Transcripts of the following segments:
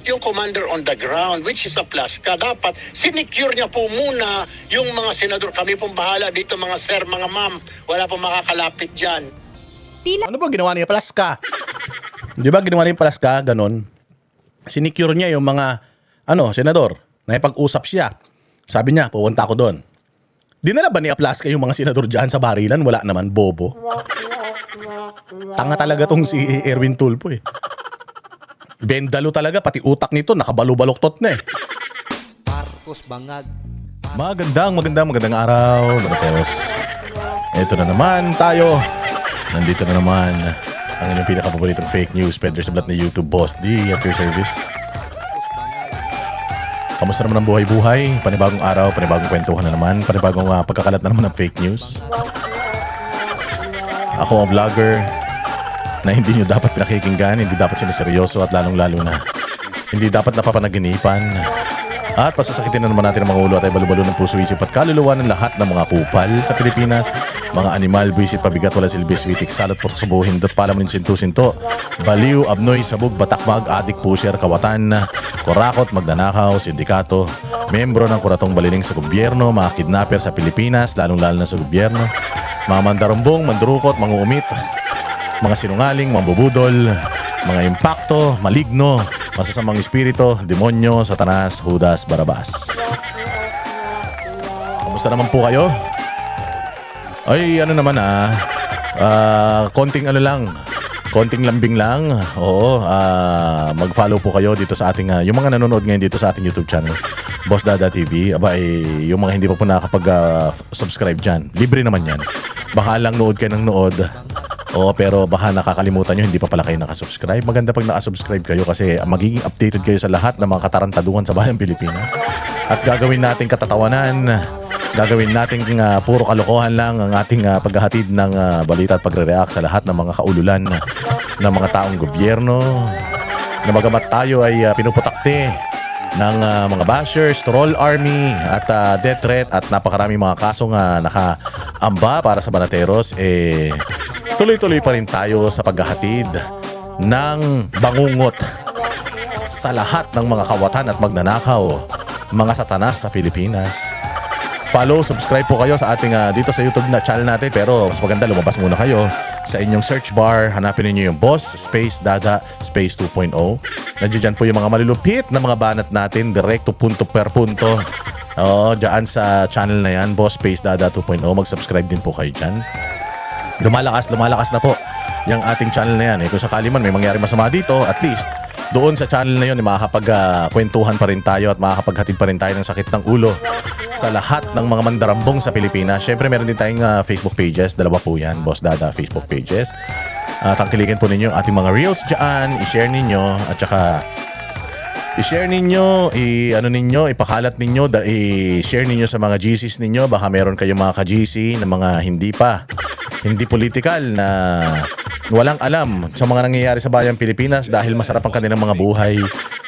yung commander on the ground, which is a Plasca. Dapat sinecure niya po muna yung mga senador. Kami pong bahala dito mga sir, mga ma'am. Wala pong makakalapit dyan. Ano ba ginawa niya Palaska? Di ba ginawa niya Palaska? Ganon. Sinecure niya yung mga senador. Nakipag-usap siya. Sabi niya, pupunta ako doon. Dinala ba ni Palaska yung mga senador dyan sa barilan? Wala naman, bobo. Tanga talaga tong si Erwin Tulfo eh. Bendalo talaga, pati utak nito nakabalubaloktot na eh. Marcos Bangag. Magandang araw, Banateros. Ito na naman tayo. Nandito na naman ang inyong pinakapaboritong fake news, Pedro Sablat na YouTube boss, D at your service. Kamusta naman ang buhay-buhay? Panibagong araw, panibagong kwentuhan na naman, panibagong pagkakalat na naman ng fake news. Ako ang vlogger na hindi nyo dapat pinakikinggan, hindi dapat siniseryoso at lalong-lalo na hindi dapat napapanaginipan. At pasasakitin na naman natin ang mga ulo at ay balubalo ng puso, isip at kaluluwa ng lahat ng mga kupal sa Pilipinas. Mga animal, buwisit, pabigat, wala silbis, witik, salot, putok sa buhin, dot palamunin, sinto-sinto, baliw, abnoy, sabog, batakmag, adik, pusher, kawatan, kurakot, magnanakaw, sindikato, membro ng kuratong baliling sa gobyerno, mga kidnapper sa Pilipinas, lalong-lalo na sa gobyerno, mga mandarumbong, mandurukot, manguumit, mga sinungaling, mambubudol, mga impakto, maligno, masasamang espiritu, demonyo, satanas, Judas, Barabas. Kamusta naman po kayo? Ay, konting konting lambing lang. Oo, mag-follow po kayo dito sa ating, yung mga nanonood ngayon dito sa ating YouTube channel, Boss Dada TV. Aba, yung mga hindi pa po nakakapag-subscribe dyan, libre naman yan. Baka lang nood kayo ng nood. Oo, pero baka nakakalimutan nyo, hindi pa pala kayo nakasubscribe. Maganda pag nakasubscribe kayo kasi magiging updated kayo sa lahat ng mga katarantaduhan sa bayang Pilipinas. At gagawin natin katatawanan, gagawin natin puro kalokohan lang ang ating paghahatid ng balita at pagre-react sa lahat ng mga kaululan ng mga taong gobyerno. Na bagamat tayo ay pinuputakte ng mga bashers, troll army at death threat at napakaraming mga kasong nakaamba para sa Banateros, tuloy-tuloy pa rin tayo sa paghahatid ng bangungot sa lahat ng mga kawatan at magnanakaw, mga satanas sa Pilipinas. Follow, subscribe po kayo sa ating dito sa YouTube na channel natin, pero mas maganda lumabas muna kayo sa inyong search bar. Hanapin niyo yung Boss Space Dada Space 2.0. Nandiyan po yung mga malulupit na mga banat natin, direkto punto per punto. Diyan sa channel na yan, Boss Space Dada 2.0. Mag-subscribe din po kayo dyan. Lumalakas na po yung ating channel na yan. Kung sakali man may mangyari masama dito, at least doon sa channel na yun, makakapagkwentuhan pa rin tayo at makakapaghatid pa rin tayo ng sakit ng ulo sa lahat ng mga mandarambong sa Pilipinas. Syempre meron din tayong Facebook pages, dalawa po yan, Boss Dada Facebook pages. Tangkilikin po ninyo ating mga reels dyan, i-share ninyo at saka i-share ninyo, ipakalat ninyo, i-share ninyo sa mga GCs ninyo. Baka meron kayong mga ka-GC na mga hindi political na walang alam sa mga nangyayari sa bayang Pilipinas dahil masarap ang kanilang mga buhay.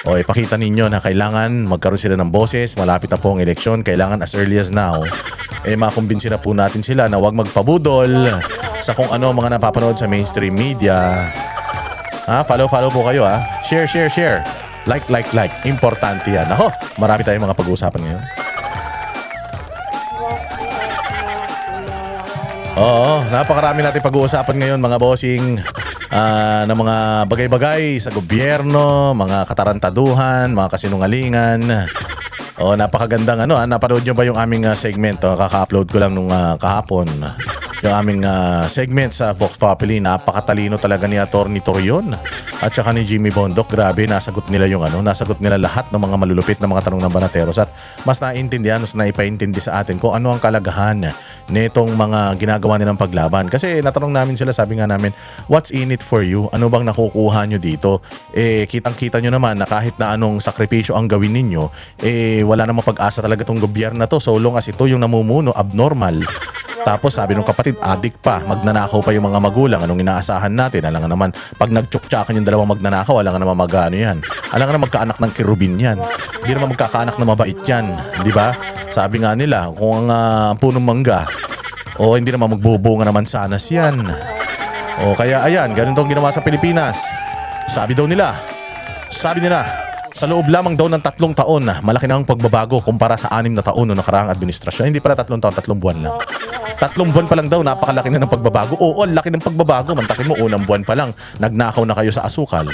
O ipakita ninyo na kailangan magkaroon sila ng boses, malapit na po ang eleksyon, kailangan as early as now makumbinsi na po natin sila na huwag magpabudol sa kung ano mga napapanood sa mainstream media. Follow po kayo share, like, importante yan. Ako, marami tayong mga pag-uusapan ngayon. Oo, napakarami natin pag-uusapan ngayon mga bossing, na mga bagay-bagay sa gobyerno, mga katarantaduhan, mga kasinungalingan. Napakagandang napanood nyo ba yung aming segment? Kaka-upload ko lang nung kahapon. Yung aming segment sa Vox Populi, napakatalino talaga ni Atty. Torion at saka ni Jimmy Bondoc. Grabe, nasagot nila nasagot nila lahat ng mga malulupit na mga tanong ng Banateros at mas naiintindihan, mas naipaintindi sa atin kung ano ang kalagahan nitong mga ginagawa nilang paglaban. Kasi natanong namin sila, sabi nga namin, what's in it for you? Ano bang nakukuha nyo dito? Kitang-kita nyo naman na kahit na anong sakripisyo ang gawin ninyo, wala namang pag-asa talaga tong gobyerno na to so long as ito yung namumuno, abnormal. Tapos sabi nung kapatid, adik pa, magnanakaw pa yung mga magulang. Anong inaasahan natin? Alam nga naman, pag nagtsuktsakan yung dalawang magnanakaw, alam nga naman yan. Alam nga naman magkaanak ng kirubin yan. Hindi naman magkakaanak na mabait yan. Di ba? Sabi nga nila, kung ang punong mangga, hindi naman magbubunga naman sana yan. Kaya ayan, ganun tong ginawa sa Pilipinas. Sabi daw nila, Sabi nila, sa loob lamang daw ng 3 taon, malaki na ang pagbabago kumpara sa 6 na taon noong nakaraang administrasyon. Hindi pala 3 taon, 3 buwan lang. 3 buwan pa lang daw, napakalaki na ng pagbabago. Oo, ang laki ng pagbabago. Mantakin mo, unang buwan pa lang, nagnakaw na kayo sa asukal.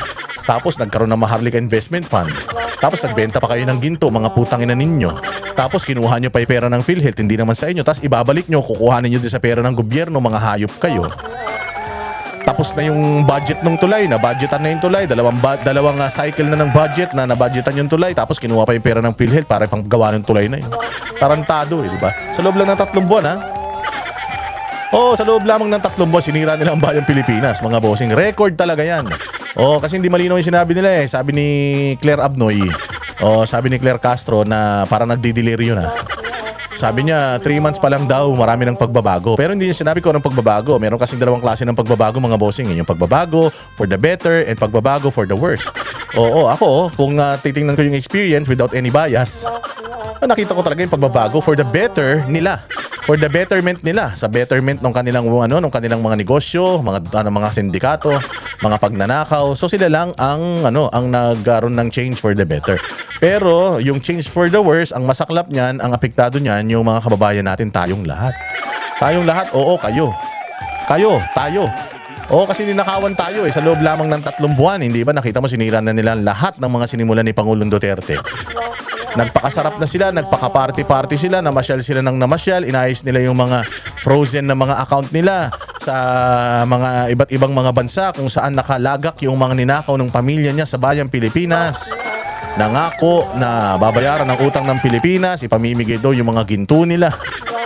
Tapos nagkaroon ng Maharlika Investment Fund. Tapos nagbenta pa kayo ng ginto, mga putang ina ninyo. Tapos kinuha nyo pa yung pera ng PhilHealth, hindi naman sa inyo. Tapos ibabalik nyo, kukuha ninyo din sa pera ng gobyerno, mga hayop kayo. Tapos na yung budget ng tulay, na budgetan na yung tulay, dalawang cycle na ng budget na nabudgetan yung tulay, tapos kinuha pa yung pera ng PhilHealth para panggawa ng tulay na yun. Tarantado di ba? Sa loob lang ng 3 buwan Oo, sa loob lamang ng 3 buwan, sinira nila ang bayang Pilipinas, mga bossing. Record talaga yan. Kasi hindi malinaw yung sinabi nila eh. Sabi ni Claire Abnoy, sabi ni Claire Castro na parang nagdi-deliryo na. Sabi niya, 3 months pa lang daw, marami ng pagbabago. Pero hindi niya sinabi ko ng pagbabago. Meron kasing 2 klase ng pagbabago, mga bossing. Yung pagbabago for the better and pagbabago for the worse. Ako, kung titingnan ko yung experience without any bias, nakita ko talaga yung pagbabago for the better nila. For the betterment nila, sa betterment ng kanilang kanilang mga negosyo, mga sindikato, mga pagnanakaw. So sila lang ang nagkaroon ng change for the better. Pero yung change for the worse, ang masaklap niyan, ang apektado niyan yung mga kababayan natin, tayong lahat. Tayong lahat, kayo. Kayo, tayo. Kasi ninakawan tayo sa loob lamang ng 3 buwan. Hindi ba nakita mo sinira na nila lahat ng mga sinimulan ni Pangulong Duterte? Nagpakasarap na sila, nagpaka-party-party sila, namasyal sila ng namasyal, inayos nila yung mga frozen na mga account nila sa mga iba't ibang mga bansa kung saan nakalagak yung mga ninakaw ng pamilya niya sa bayang Pilipinas. Nangako na babayaran ang utang ng Pilipinas, ipamimigay daw yung mga ginto nila.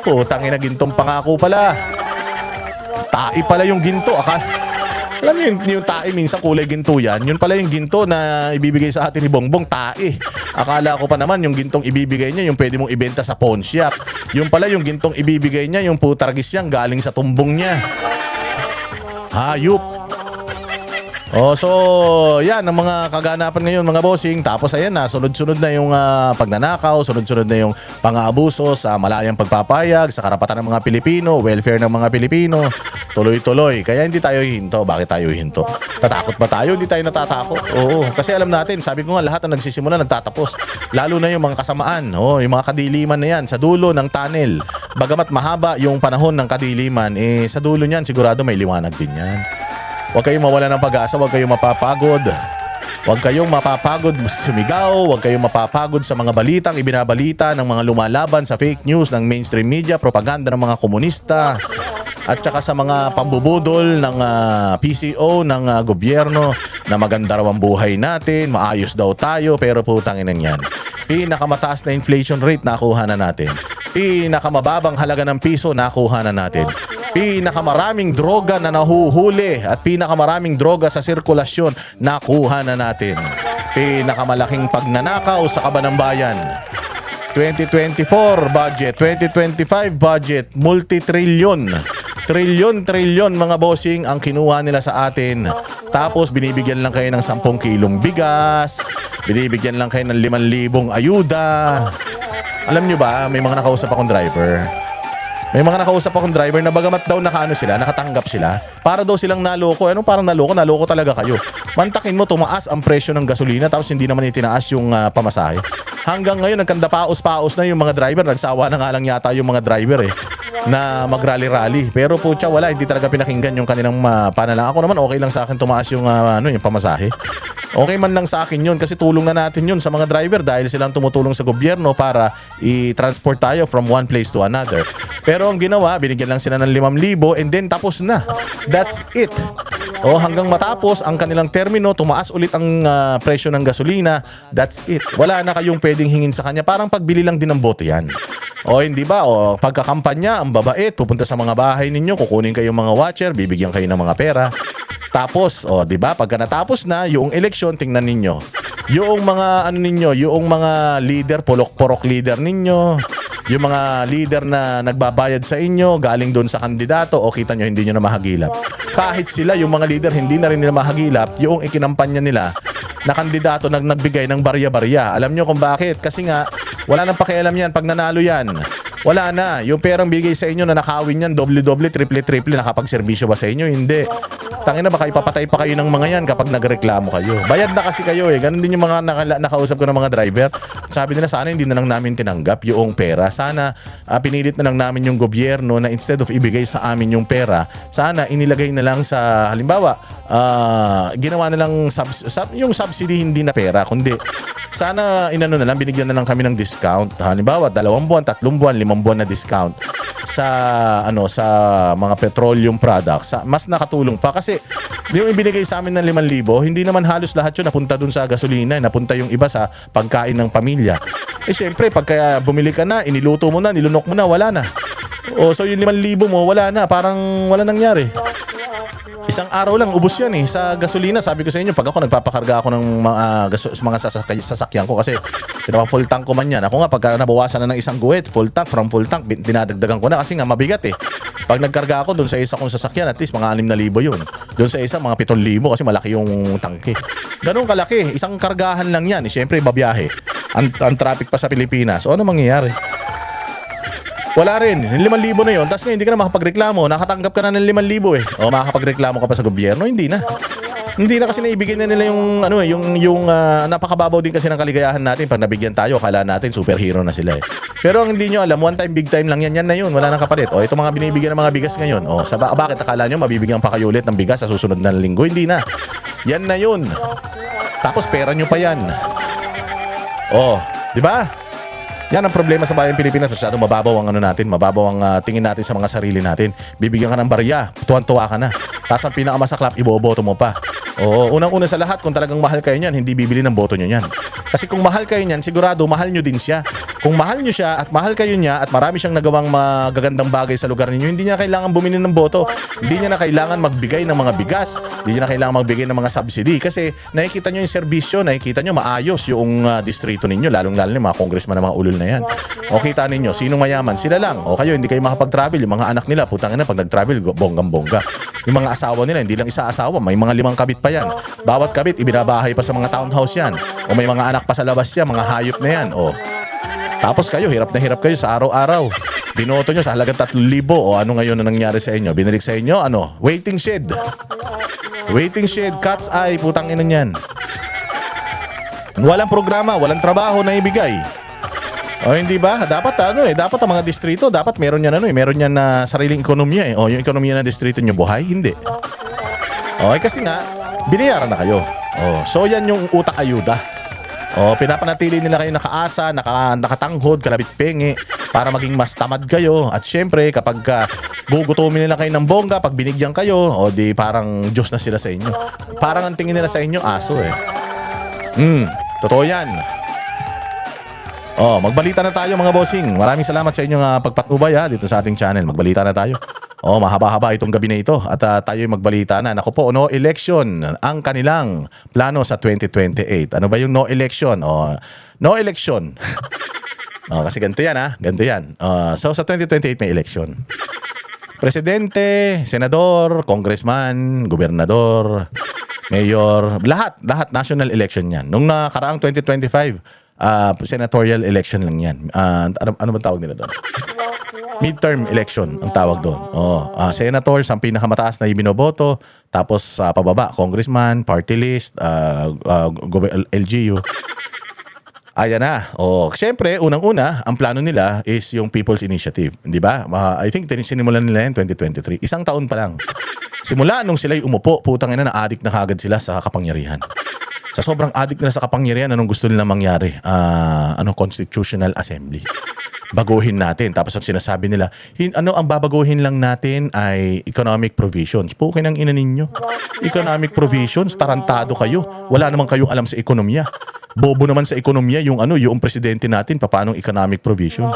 Putang ina, gintong pangako pala. Tae pala yung ginto. Alam niyo yung tae, minsan kulay ginto yan. Yun pala yung ginto na ibibigay sa atin ni Bongbong, tae. Akala ko pa naman yung gintong ibibigay niya, yung pwede mong ibenta sa pawn shop. Yung pala yung gintong ibibigay niya, yung putargis niyang galing sa tumbong niya. Hayop. So yan ang mga kaganapan ngayon, mga bossing. Tapos ayan na, sunod-sunod na yung pagnanakaw, sunod-sunod na yung pang-aabuso sa malayang pagpapayag, sa karapatan ng mga Pilipino, welfare ng mga Pilipino. Tuloy-tuloy. Kaya hindi tayo hinto. Bakit tayo hinto? Tatakot ba tayo? Hindi tayo natatakot. Kasi alam natin, sabi ko nga, lahat na nagsisimula, nagtatapos. Lalo na yung mga kasamaan, yung mga kadiliman na yan, sa dulo ng tunnel. Bagamat mahaba yung panahon ng kadiliman, sa dulo niyan, sigurado may liwanag din yan. Huwag kayong mawala ng pag-asa, huwag kayong mapapagod. Huwag kayong mapapagod sumigaw, huwag kayong mapapagod sa mga balitang ibinabalita ng mga lumalaban sa fake news ng mainstream media, propaganda ng mga komunista, at saka sa mga pambubudol ng PCO, ng gobyerno, na maganda raw ang buhay natin, maayos daw tayo, pero putang ina yan. Pinakamataas na inflation rate, nakuha na natin. Pinakamababang halaga ng piso, nakuha na natin. Pinakamaraming droga na nahuhuli at pinakamaraming droga sa sirkulasyon, nakuha na natin. Pinakamalaking pagnanakaw sa kaban ng bayan. 2024 budget, 2025 budget, multi-trillion. Trilyon mga bossing ang kinuha nila sa atin. Tapos binibigyan lang kayo ng 10 kilong bigas, binibigyan lang kayo ng 5,000 ayuda. Alam nyo ba, may mga nakausap akong driver. May mga nakausap akong driver na bagamat daw nakatanggap sila, para daw silang naloko. Anong parang naloko? Naloko talaga kayo. Mantakin mo, tumaas ang presyo ng gasolina tapos hindi naman itinaas yung pamasahe. Hanggang ngayon, nagkanda-paos-paos na yung mga driver. Nagsawa na nga lang yata yung mga driver na mag-rally-rally. Pero putya, wala, hindi talaga pinakinggan yung kanilang panalang. Ako naman, okay lang sa akin tumaas yung pamasahe. Okay man lang sa akin yun kasi tulong na natin yun sa mga driver dahil silang tumutulong sa gobyerno para i-transport tayo from one place to another. Pero ang ginawa, binigyan lang sila ng 5,000 and then tapos na. That's it. Hanggang matapos ang kanilang termino, tumaas ulit ang presyo ng gasolina. That's it. Wala na kayong pwedeng hingin sa kanya. Parang pagbili lang din ng boto yan. Hindi ba? Pagkakampanya, ang babait, pupunta sa mga bahay ninyo, kukunin kayong mga watcher, bibigyan kayo ng mga pera. Tapos, di ba? Pagka natapos na yung eleksyon, tingnan ninyo. Yung mga yung mga leader, porok leader ninyo, yung mga leader na nagbabayad sa inyo, galing doon sa kandidato, kita nyo, hindi nyo na mahagilap. Kahit sila, yung mga leader, hindi na rin nila mahagilap, yung ikinampanya nila na kandidato nagbigay ng barya-barya. Alam nyo kung bakit? Kasi nga, wala nang pakialam yan pag nanalo yan. Wala na. Yung perang bigay sa inyo na nakawin yan, doble-doble, triple-triple, nakapagserbisyo ba sa inyo? Hindi. Tangina, baka ipapatay pa kayo ng mga yan kapag nagreklamo kayo. Bayad na kasi kayo eh. Ganun din yung mga nakausap ko ng mga driver. Sabi nila, sana hindi na lang namin tinanggap yung pera. Sana pinilit na lang namin yung gobyerno na instead of ibigay sa amin yung pera, sana inilagay na lang sa, halimbawa, ginawa na lang yung subsidy, hindi na pera, kundi sana inano na lang, binigyan na lang kami ng discount. Halimbawa, 2 buwan, 3 buwan, 5 buwan na discount sa sa mga petroleum products. Mas nakatulong pa kasi yung ibinigay sa amin ng 5,000, hindi naman halos lahat yun napunta dun sa gasolina, napunta yung iba sa pagkain ng pamilya. Eh syempre, pagka bumili ka na, iniluto mo na, nilunok mo na, wala na. So yung 5,000 mo, wala na, parang wala nangyari. Isang araw lang, ubos yan eh. Sa gasolina, sabi ko sa inyo, pag ako nagpapakarga ako ng mga sasakyan ko kasi pinapa-full tank ko man yan. Ako nga, pagka nabawasan na ng isang guhit, full tank, dinadagdagan ko na kasi nga mabigat eh. Pag nagkarga ako doon sa isa kong sasakyan, at least mga 6,000 yun. Doon sa isa, mga 7,000 kasi malaki yung tangke. Ganun kalaki, isang kargahan lang yan. Siyempre, babiyahe. Ang traffic pa sa Pilipinas. O ano mangyayari? Wala rin. Yung 5,000 na yun. Tapos ngayon, hindi ka na makapagreklamo. Nakatanggap ka na ng 5,000 eh. O makakapagreklamo ka pa sa gobyerno? Hindi na. Hindi na kasi naibigay na nila yung napakababaw din kasi ng kaligayahan natin. Pag nabigyan tayo, akala natin superhero na sila eh. Pero ang hindi nyo alam, one time, big time lang yan. Yan na yun. Wala nang kapalit. O ito mga binibigyan ng mga bigas ngayon. O bakit akala nyo mabibigyan pa kayo ulit ng bigas sa susunod na linggo? Hindi na. Yan na yun. Tapos pera nyo pa yan. O, di ba? Yan ang problema sa bayang Pilipinas. Masyadong mababaw ang mababaw ang tingin natin sa mga sarili natin. Bibigyan ka ng barya, tuwan-tuwa ka na. Tapos ang pinakamasaklap, iboboto mo pa. Oo, unang-una sa lahat, kung talagang mahal kayo niyan, hindi bibili ng boto nyo niyan. Kasi kung mahal kayo niyan, sigurado mahal nyo din siya. Kung mahal nyo siya at mahal kayo niya at marami siyang nagawang magagandang bagay sa lugar ninyo, hindi niya kailangan bumili ng boto. Hindi niya na kailangan magbigay ng mga bigas. Hindi niya na kailangan magbigay ng mga subsidy. Kasi nakikita nyo yung serbisyo, nakikita nyo maayos yung distrito ninyo, lalong-lalo yung mga congressman na mga ulol na yan. O kita ninyo, sinong mayaman? Sila lang. O kayo, hindi kayo makapag-travel. Yung mga anak nila, putang ina, pag nag-travel, bonggang-bongga. Yung mga asawa nila, hindi lang isa asawa, may mga 5 kabit pa yan. Bawat kabit, ibinabahay pa sa mga townhouse yan. O may mga anak pa sa labas yan, mga hayop na yan. O tapos kayo, hirap na hirap kayo sa araw-araw. Binoto nyo sa halagang 3,000. O ano ngayon na nangyari sa inyo? Binalik sa inyo, waiting shed. Waiting shed, cat's eye, putang ina niyan. Walang programa, walang trabaho na ibigay. O hindi ba? Dapat dapat ang mga distrito, dapat meron yan meron yan na sariling ekonomiya eh. O yung ekonomiya ng distrito nyo buhay, hindi. Okay, kasi nga binayaran na kayo. O, so yan yung utak ayuda. O, pinapanatili nila kayo nakaasa, nakatanghod, kalabit pengi para maging mas tamad kayo. At syempre, kapag gugutumin nila kayo ng bongga, pag binigyan kayo, o di parang Diyos na sila sa inyo. Parang ang tingin nila sa inyo, aso eh. Totoo yan. Magbalita na tayo mga bossing. Maraming salamat sa inyong pagpatnubay dito sa ating channel. Magbalita na tayo. Mahaba-haba itong gabi na ito at tayo magbalita na. Naku po, no election ang kanilang plano sa 2028. Ano ba yung no election? No election. Kasi ganito yan ganito yan. So sa 2028 may election. Presidente, senador, congressman, gobernador, mayor, lahat national election yan. Nung nakaraang 2025, senatorial election lang yan. Ano ba tawag nila doon? Midterm election ang tawag doon. Senators ang pinakamataas na ibinoboto, tapos pababa congressman, party list, LGU. Ayan na. Siyempre, unang-una, ang plano nila is yung People's Initiative, di ba? I think sinimulan nila yan 2023. Isang taon pa lang. Simula nung sila'y umupo, putang ina, na-addict na kagad sila sa kapangyarihan. Sa sobrang addict nila sa kapangyarihan, anong gusto nila mangyari? Constitutional Assembly. Baguhin natin. Tapos ang sinasabi nila, ang babaguhin lang natin ay economic provisions. Pukin ang ina ninyo. Economic provisions, tarantado kayo. Wala naman kayong alam sa ekonomiya. Bobo naman sa ekonomiya yung presidente natin, paano economic provisions.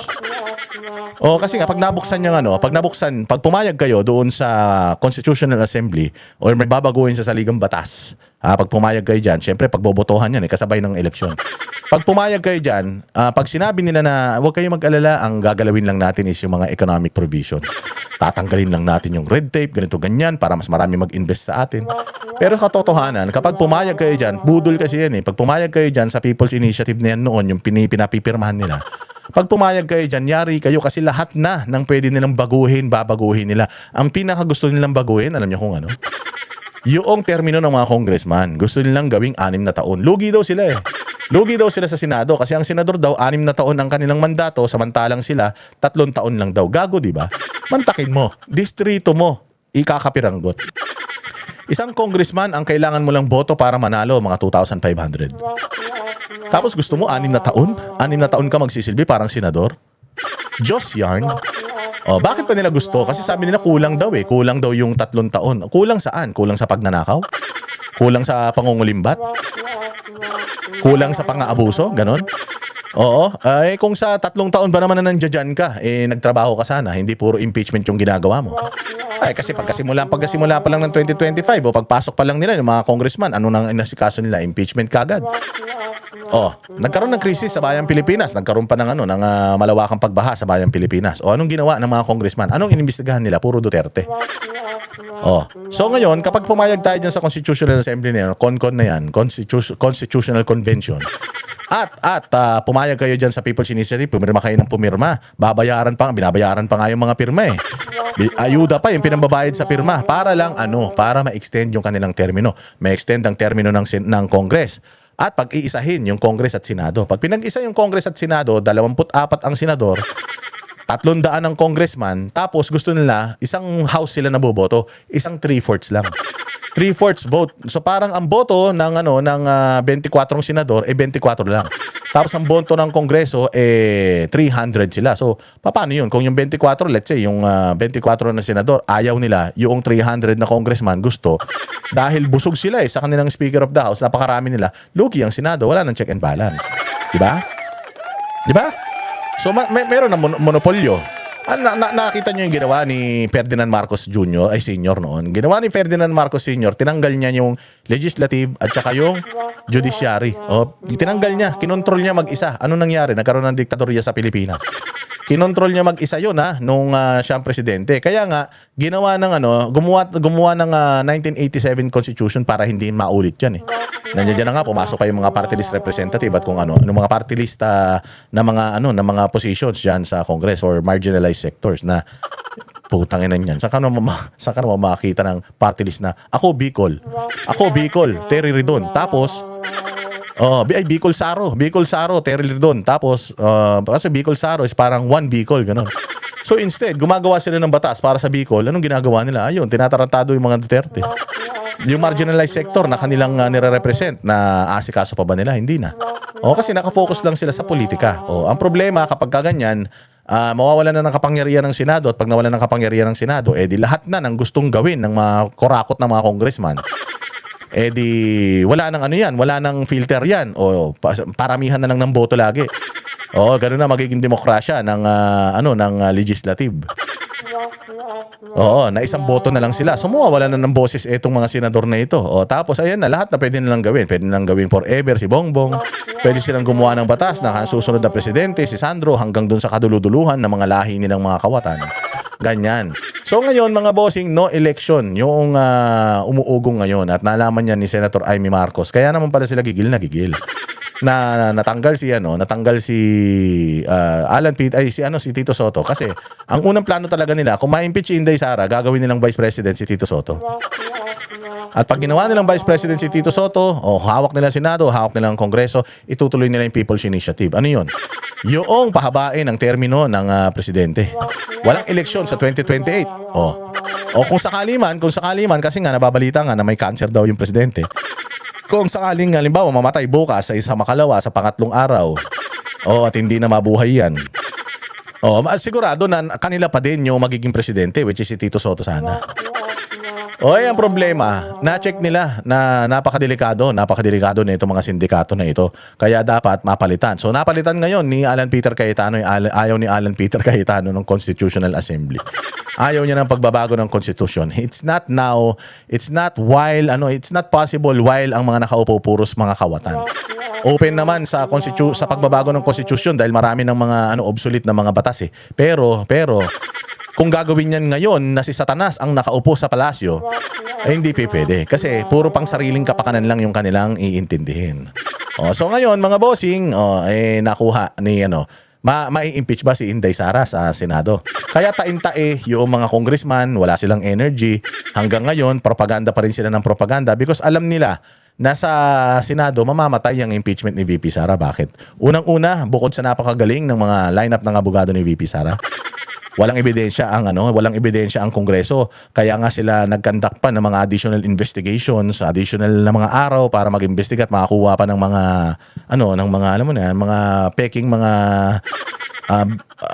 Kasi nga, pag pumayag kayo doon sa Constitutional Assembly or may babaguhin sa saligang batas, pag pumayag kayo dyan, syempre pagbobotohan yan, kasabay ng eleksyon. Pag pumayag kayo dyan, pag sinabi nila na huwag kayo mag-alala, ang gagalawin lang natin is yung mga economic provisions. Tatanggalin lang natin yung red tape, ganito ganyan, para mas marami mag-invest sa atin. Pero sa katotohanan, kapag pumayag kayo dyan, budol kasi yan eh. Pag pumayag kayo dyan sa People's Initiative na yan noon, yung pinapipirmahan nila, pag pumayag kayo dyan, yari kayo kasi lahat na ng pwede nilang baguhin, babaguhin nila. Ang pinakagusto nilang baguhin, alam niyo kung ano? Yung termino ng mga congressman, gusto nilang gawing 6 na taon. Lugi daw sila eh. Lugi daw sila sa Senado kasi ang senador daw 6 na taon ang kanilang mandato samantalang sila 3 taon lang daw. Gago, di ba? Mantakin mo, distrito mo, ikakapiranggot. Isang congressman ang kailangan mo lang boto para manalo, mga 2,500. Tapos gusto mo 6 na taon? 6 na taon ka magsisilbi parang senador? Diyos yarn. Oh, bakit pa nila gusto? Kasi sabi nila kulang daw eh. Kulang daw yung 3 taon. Kulang saan? Kulang sa pagnanakaw? Kulang sa pangungulimbat? Kulang sa pang-aabuso? Ganon? Oo. Ay, kung sa 3 taon ba naman na nandiyan ka, eh nagtrabaho ka sana. Hindi puro impeachment yung ginagawa mo. Ay, kasi pagkasimula pa lang ng 2025 o pagpasok pa lang nila yung mga congressman, ano nang inasikaso nila? Impeachment kagad. Oh, nagkaroon ng krisis sa bayang Pilipinas. Nagkaroon pa ng malawakang pagbaha sa bayang Pilipinas. O anong ginawa ng mga congressman? Anong inimbestigahan nila? Puro Duterte. Oh. So ngayon, kapag pumayag tayo dyan sa Constitutional Assembly na yan, CONCON na yan, Constitutional Convention, at pumayag kayo dyan sa People's Initiative, pumirma kayo ng pumirma, binabayaran pa nga yung mga pirma eh. Ayuda pa yung pinambabayad sa pirma para lang para ma-extend yung kanilang termino. Ma-extend ang termino ng Congress. At pag-iisahin yung Congress at Senado. Pag pinag-isa yung Congress at Senado, 24 ang senador, 300 ang congressman, tapos gusto nila, isang house sila naboboto, isang 3/4 lang. 3/4 vote. So parang ang boto ng 24 senador 24 lang. Tapos ang boto ng Kongreso 300 sila. So paano 'yun? Kung yung 24, let's say yung 24 na senador ayaw nila, yung 300 na congressman gusto dahil busog sila sa kanilang Speaker of the House, napakarami nila. Lugi ang Senado, wala nang check and balance. 'Di ba? 'Di ba? So meron na monopolyo. Nakita niyo yung ginawa ni Ferdinand Marcos Jr. ay Senior noon. Ginawa ni Ferdinand Marcos Senior, tinanggal niya yung legislative at saka yung judiciary. Tinanggal niya, kinontrol niya mag-isa. Ano nangyari? Nagkaroon ng diktadorya sa Pilipinas. Kinontrol niya mag-isa yun nung siyang presidente. Kaya nga, gumawa ng 1987 Constitution para hindi maulit yan eh. Nandiyan na nga, pumasok pa yung mga party list representative at kung mga party list na mga positions dyan sa Congress or marginalized sectors na putang ina niyan. Saan ka naman makakita ng party list na ako Bicol, Terry Ridon. Tapos Bicol Saro, Terry Ridon. Tapos kasi Bicol Saro is parang one Bicol, ganun. So instead, gumagawa sila ng batas para sa Bicol. Anong ginagawa nila? Ayun, tinatarantado yung mga Duterte. Yung marginalized sector na kanilang nire-represent, na asikaso pa ba nila? Hindi na. Kasi nakafocus lang sila sa politika. Ang problema kapag kaganyan, mawawalan na ng kapangyarihan ng Senado, at pag nawalan ng kapangyarihan ng Senado, di lahat na ng gustong gawin ng mga kurakot na mga congressman, di wala nang wala nang filter yan. Paramihan na lang ng boto lagi. Ganun na magiging demokrasya ng legislative. Na isang boto na lang sila. So mawawala na ng boses itong mga senador na ito. Tapos ayan na, lahat na pwede nilang gawin. Pwede nilang gawin forever si Bongbong. Pwede silang gumawa ng batas na susunod na presidente si Sandro hanggang dun sa kaduluduluhan ng mga lahi nilang mga kawatan. Ganyan. So ngayon mga bossing, no election yung umuugong ngayon, at nalaman niya ni Senator Amy Marcos. Kaya naman pala sila gigil na gigil. Na natanggal si Alan Pitt si Tito Soto, kasi ang unang plano talaga nila kung ma-impeach si Inday Sara, gagawin nilang Vice President si Tito Soto. At pag ginawa nilang Vice President si Tito Soto, hawak nila Senado, hawak nila ang Kongreso, itutuloy nila yung People's Initiative. Ano 'yun? Yung pahabain ng termino ng presidente. Walang eleksyon sa 2028. Kung sakali man kasi nga nababalita nga na may cancer daw yung presidente. Kung sakaling halimbawa mamatay bukas sa isa makalawa sa pangatlong araw, at hindi na mabuhay yan, sigurado na kanila pa din yung magiging presidente, which is si Tito Soto sana. Ang problema, na-check nila na napakadelikado na itong mga sindikato na ito. Kaya dapat mapalitan. So napalitan ngayon ni Alan Peter Cayetano, ayaw ni Alan Peter Cayetano ng Constitutional Assembly. Ayaw niya ng pagbabago ng Constitution. It's not possible while ang mga nakaupo puros mga kawatan. Open naman sa pagbabago ng Constitution dahil marami ng mga obsolete na mga batas eh. Pero kung gagawin yan ngayon na si Satanas ang nakaupo sa palasyo, hindi pwede. Kasi puro pang sariling kapakanan lang yung kanilang iintindihin. So ngayon mga bossing, nakuha ni mai-impeach ba si Inday Sara sa Senado? Kaya taim-tae yung mga congressman, wala silang energy. Hanggang ngayon, propaganda pa rin sila ng propaganda because alam nila na sa Senado, mamamatay ang impeachment ni VP Sara. Bakit? Unang-una, bukod sa napakagaling ng mga lineup ng abogado ni VP Sara, walang ebidensya ang Kongreso. Kaya nga sila nagkandak pa ng mga additional investigations, additional na mga araw para mag-imbestiga at makakuha pa ng mga alam mo na, mga peking mga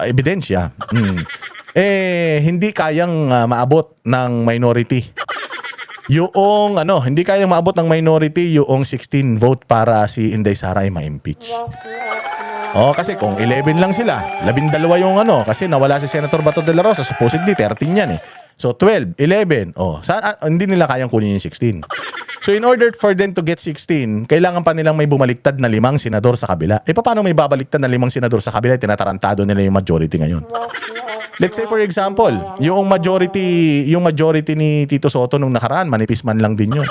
ebidensya. Hindi kayang maabot ng minority. Hindi kayang maabot ng minority yung 16 vote para si Inday Sara ay ma-impeach. Kasi kung 11 lang sila, 12 yung kasi nawala si Senator Bato de la Rosa, supposedly 13 yan eh. So 12, 11, hindi nila kayang kunin yung 16. So in order for them to get 16, kailangan pa nilang may bumaliktad na 5 senador sa kabila. Paano may babaliktad na 5 senador sa kabila? Tinatarantado nila yung majority ngayon. Let's say for example, yung majority ni Tito Soto nung nakaraan, manipis man lang din yun.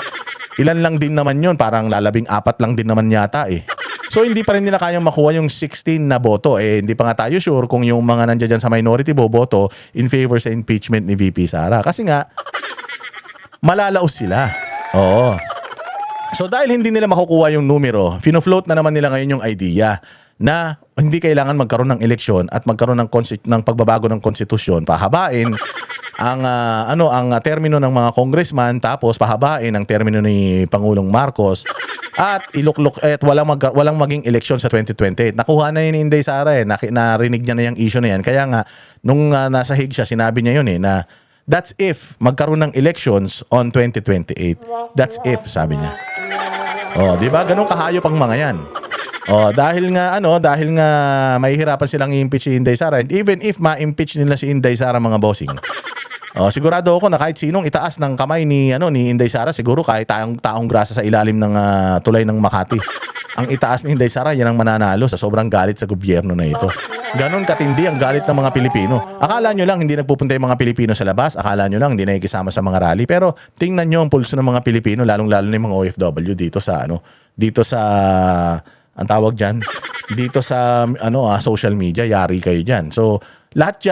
Ilan lang din naman yun, parang lalabing 4 lang din naman yata eh. So hindi pa rin nila kayang makuha yung 16 na boto. Hindi pa nga tayo sure kung yung mga nandiyan dyan sa minority boboto in favor sa impeachment ni VP Sara. Kasi nga, malalaos sila. Oo. So dahil hindi nila makukuha yung numero, fino-float na naman nila ngayon yung idea na hindi kailangan magkaroon ng eleksyon at magkaroon ng pagbabago ng konstitusyon, pahabain ang termino ng mga congressman, tapos pahabain ang termino ni Pangulong Marcos at iluklok at walang maging eleksyon sa 2028. Nakuha na yun ni Inday Sara narinig niya na yung issue na yan. Kaya nga nung nasa Hague siya, sinabi niya yun na that's if magkaroon ng elections on 2028. That's if, sabi niya. Di ba? Ganun kahayop ang mga yan. Dahil nga mahihirapan silang i-impeach si Inday Sara, and even if ma-impeach nila si Inday Sara, mga bossing, sigurado ako na kahit sinong itaas ng kamay ni Inday Sara, siguro kahit taong grasa sa ilalim ng tulay ng Makati, ang itaas ni Inday Sara, yan ang mananalo sa sobrang galit sa gobyerno na ito. Ganon katindi ang galit ng mga Pilipino. Akala nyo lang hindi nagpupunta yung mga Pilipino sa labas, akala nyo lang hindi nakikisama sa mga rally, pero tingnan nyo ang pulso ng mga Pilipino, lalong-lalo na yung mga OFW dito sa ang tawag dyan, dito sa social media, yari kayo dyan. So, lahat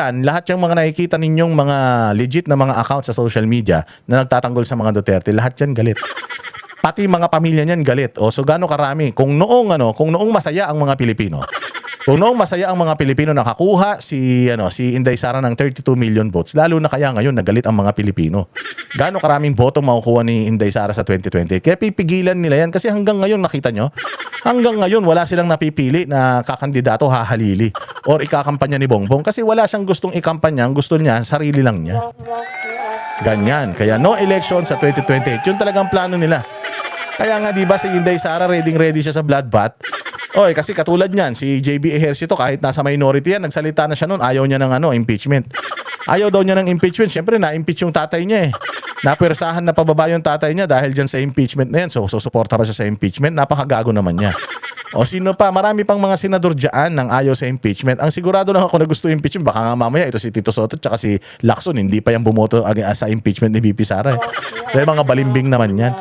yung mga nakikita ninyong mga legit na mga accounts sa social media na nagtatanggol sa mga Duterte, lahat yan galit. Pati mga pamilya niyan galit. So gaano karami? Kung noong masaya ang mga Pilipino, nakakuha si Inday Sara ng 32 million votes, lalo na kaya ngayon nagalit ang mga Pilipino. Gaano karaming boto makukuha ni Inday Sara sa 2020? Kaya pipigilan nila yan kasi hanggang ngayon, nakita nyo, hanggang ngayon wala silang napipili na kakandidato hahalili or ikakampanya ni Bongbong kasi wala siyang gustong ikampanya, ang gusto niya sarili lang niya. Ganyan. Kaya no election sa 2028. Yun talagang plano nila. Kaya nga 'di ba si Inday Sara ready siya sa bloodbath? Kasi katulad niyan, si JB Ejercito kahit nasa minority yan, nagsalita na siya noon, ayaw niya ng impeachment. Ayaw daw niya ng impeachment. Siyempre na-impeach yung tatay niya eh. Napersahan na pababa yung tatay niya dahil dyan sa impeachment na yan. So susuporta pa siya sa impeachment. Napakagago naman niya. Sino pa? Marami pang mga senador dyan nang ayaw sa impeachment. Ang sigurado lang ako na gusto impeachment, baka nga mamaya ito si Tito Soto at si Lacson, hindi pa yan bumoto sa impeachment ni VP Sara. Dahil mga balimbing naman yan.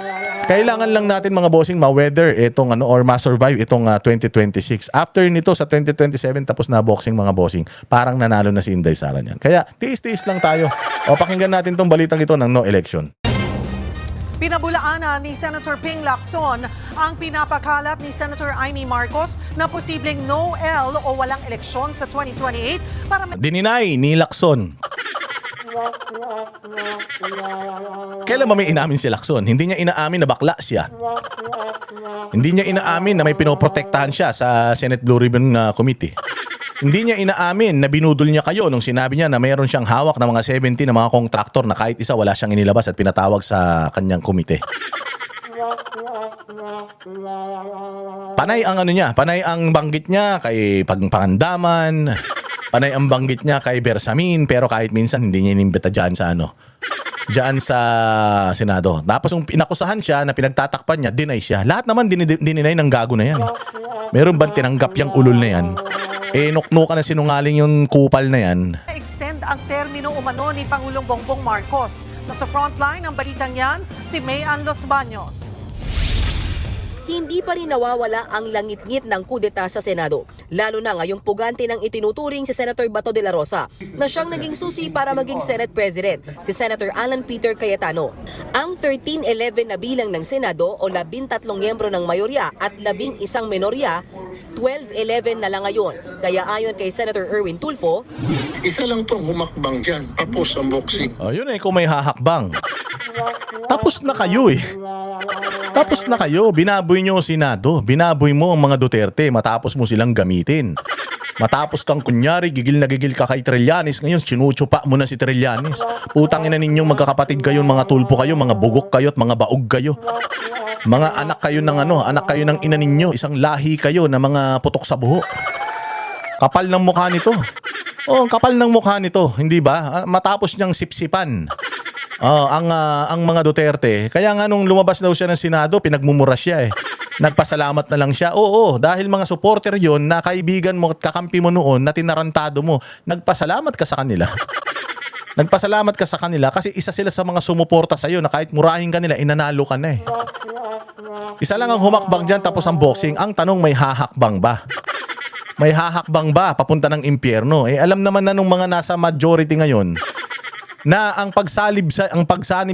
Kailangan lang natin mga bossing ma-weather itong or ma-survive itong 2026. After nito sa 2027 tapos na boxing mga bossing, parang nanalo na si Inday Sara niyan. Kaya tiis-tiis lang tayo. Pakinggan natin tong balitang ito ng no election. Pinabulaanan ni Senator Ping Lacson ang pinapakalat ni Senator Amy Marcos na posibleng no-L o walang eleksyon sa 2028 para Dininay ni Lacson. Kailan ba may inaamin si Lacson? Hindi niya inaamin na bakla siya. Hindi niya inaamin na may pinoprotektahan siya sa Senate Blue Ribbon Committee. Hindi niya inaamin na binudol niya kayo nung sinabi niya na mayroon siyang hawak na mga 70 na mga kontraktor na kahit isa wala siyang inilabas at pinatawag sa kanyang komite. Panay ang banggit niya kay Pangandaman. Panay ang banggit niya kay Bersamin, pero kahit minsan hindi niya inimbita dyan sa Senado. Tapos yung pinakusahan siya na pinagtatakpan niya, deny siya. Lahat naman dininay ng gago na yan. Meron bang tinanggap yung ulol na yan? Nuknukan na sinungaling yung kupal na yan. extend ang termino umano ni Pangulong Bongbong Marcos. Nasa frontline ng balitang yan, si Mayan Los Baños. hindi pa rin nawawala ang langit-ngit ng kudeta sa Senado. Lalo na ngayong pugante ng itinuturing si Senator Bato de la Rosa na siyang naging susi para maging Senate President, si Senator Alan Peter Cayetano. Ang 13-11 na bilang ng Senado o 13 miyembro ng mayorya at 11 menorya, 12-11 na lang ngayon. Kaya ayon kay Senator Erwin Tulfo, Isa lang pong humakbang dyan, tapos ang boxing. Yun kung may hahakbang. Tapos na kayo Tapos na kayo. Binaboy nyo ang Senado. Binaboy mo ang mga Duterte matapos mo silang gamitin. Matapos kang kunyari, gigil na gigil ka kay Trillanes. Ngayon, sinuchupa mo na si Trillanes. Putang ina ninyong magkakapatid kayo, mga tulpo kayo, mga bugok kayo at mga baog kayo. Mga anak kayo ng anak kayo ng ina ninyo. Isang lahi kayo na mga putok sa buhok. Kapal ng mukha nito. Ang kapal ng mukha nito, hindi ba? Matapos niyang sipsipan. Ang mga Duterte. Kaya nga nung lumabas daw siya ng Senado, pinagmumura siya Nagpasalamat na lang siya. Oo, dahil mga supporter yon na kaibigan mo at kakampi mo noon na tinarantado mo, nagpasalamat ka sa kanila. Nagpasalamat ka sa kanila kasi isa sila sa mga sumuporta sa'yo na kahit murahin ka nila, inanalo ka na Isa lang ang humakbang dyan tapos ang boxing. Ang tanong, may hahakbang ba? May hahakbang ba papunta ng impyerno? Alam naman na nung mga nasa majority ngayon na ang pagsanib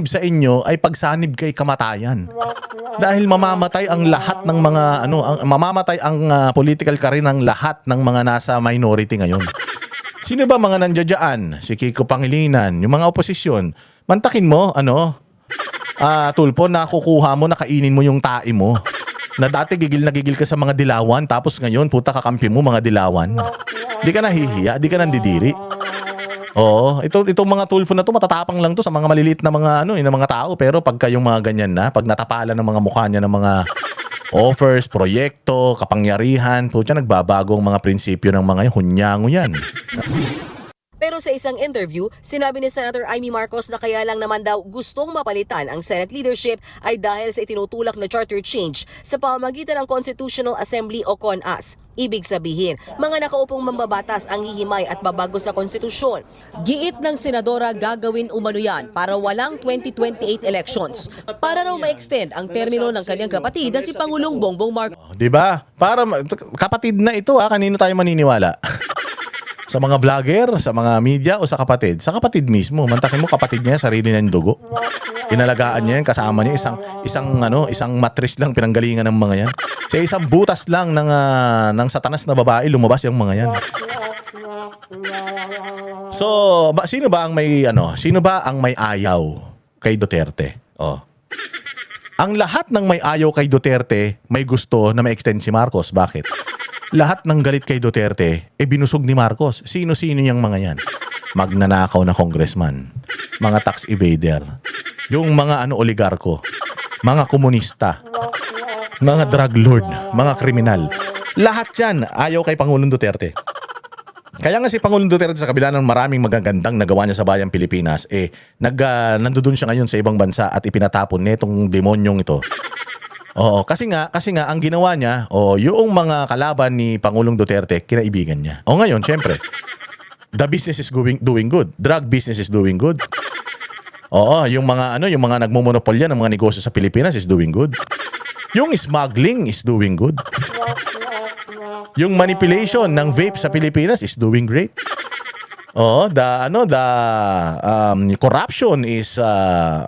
sa inyo ay pagsanib kay kamatayan. Dahil mamamatay ang lahat ng mga mamamatay ang political career ng lahat ng mga nasa minority ngayon. Sino ba mga nandiyan? Si Kiko Pangilinan, yung mga oposisyon. Mantakin mo, Tulpo, nakukuha mo, nakainin mo yung tae mo. Na dati gigil na gigil ka sa mga dilawan, tapos ngayon, puta kakampi mo mga dilawan. Di ka nahihiya, di ka nandidiri. Oo, itong mga Tulfo na to, matatapang lang to sa mga maliliit na mga na mga tao, pero pagka yung mga ganyan na, pag natapalan ng mga mukha niya ng mga offers, proyekto, kapangyarihan, putya nagbabago ang mga prinsipyo ng mga hunyango yan. pero sa isang interview, sinabi ni Senator Amy Marcos na kaya lang naman daw gustong mapalitan ang Senate leadership ay dahil sa itinutulak na charter change sa pamamagitan ng Constitutional Assembly o CONAS. Ibig sabihin, mga nakaupong mambabatas ang hihimay at babago sa konstitusyon. Giit ng senadora gagawin umano yan para walang 2028 elections. Para raw ma-extend ang termino ng kanyang kapatid na si Pangulong Bongbong Marcos. Diba? Para kapatid na ito kanino tayo maniniwala? Sa mga vlogger, sa mga media o sa kapatid? Sa kapatid mismo. Mantakin mo kapatid niya, sarili niya yung dugo. Inalagaan niya yan, kasama niya isang matris lang pinanggalingan ng mga yan. Sa isang butas lang ng satanas na babae lumabas yung mga yan. So, sino ba ang may ayaw kay Duterte? Ang lahat ng may ayaw kay Duterte may gusto na ma-extend si Marcos. Bakit? Lahat ng galit kay Duterte binusog ni Marcos. Sino-sino yung mga yan? Magnanakaw na congressman, mga tax evader, yung mga oligarko, mga komunista, mga drug lord, mga kriminal. Lahat yan ayaw kay Pangulong Duterte. Kaya nga si Pangulong Duterte sa kabila ng maraming magagandang nagawa niya sa bayang Pilipinas, nandoon siya ngayon sa ibang bansa at ipinatapon netong demonyong ito. Oo, kasi nga ang ginawa niya, yung mga kalaban ni Pangulong Duterte, kinaibigan niya. Ngayon, syempre, the business is doing good. Drug business is doing good. Yung mga nagmomonopolya ng mga negosyo sa Pilipinas is doing good. Yung smuggling is doing good. Yung manipulation ng vape sa Pilipinas is doing great. The corruption is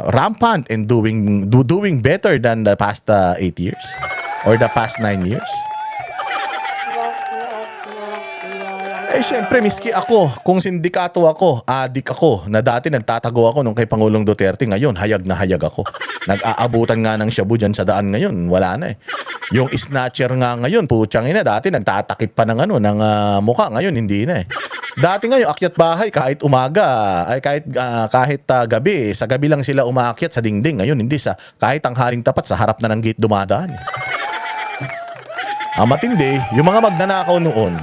rampant and doing better than the past 8 years or the past 9 years. Syempre, miski ako, kung sindikato ako, adik ako, na dati nagtatago ako nung kay Pangulong Duterte, ngayon, hayag na hayag ako. Nag-aabutan nga ng shabu dyan sa daan ngayon, wala na Yung snatcher nga ngayon, putyang ina, dati nagtatakip pa ng mukha, ngayon hindi na Dati ngayon, akyat bahay, kahit umaga, kahit gabi, sa gabi lang sila umaakyat sa dingding, ngayon hindi kahit ang haring tapat, sa harap na ng gate dumadaan. Ang matindi, yung mga magnanakaw noon,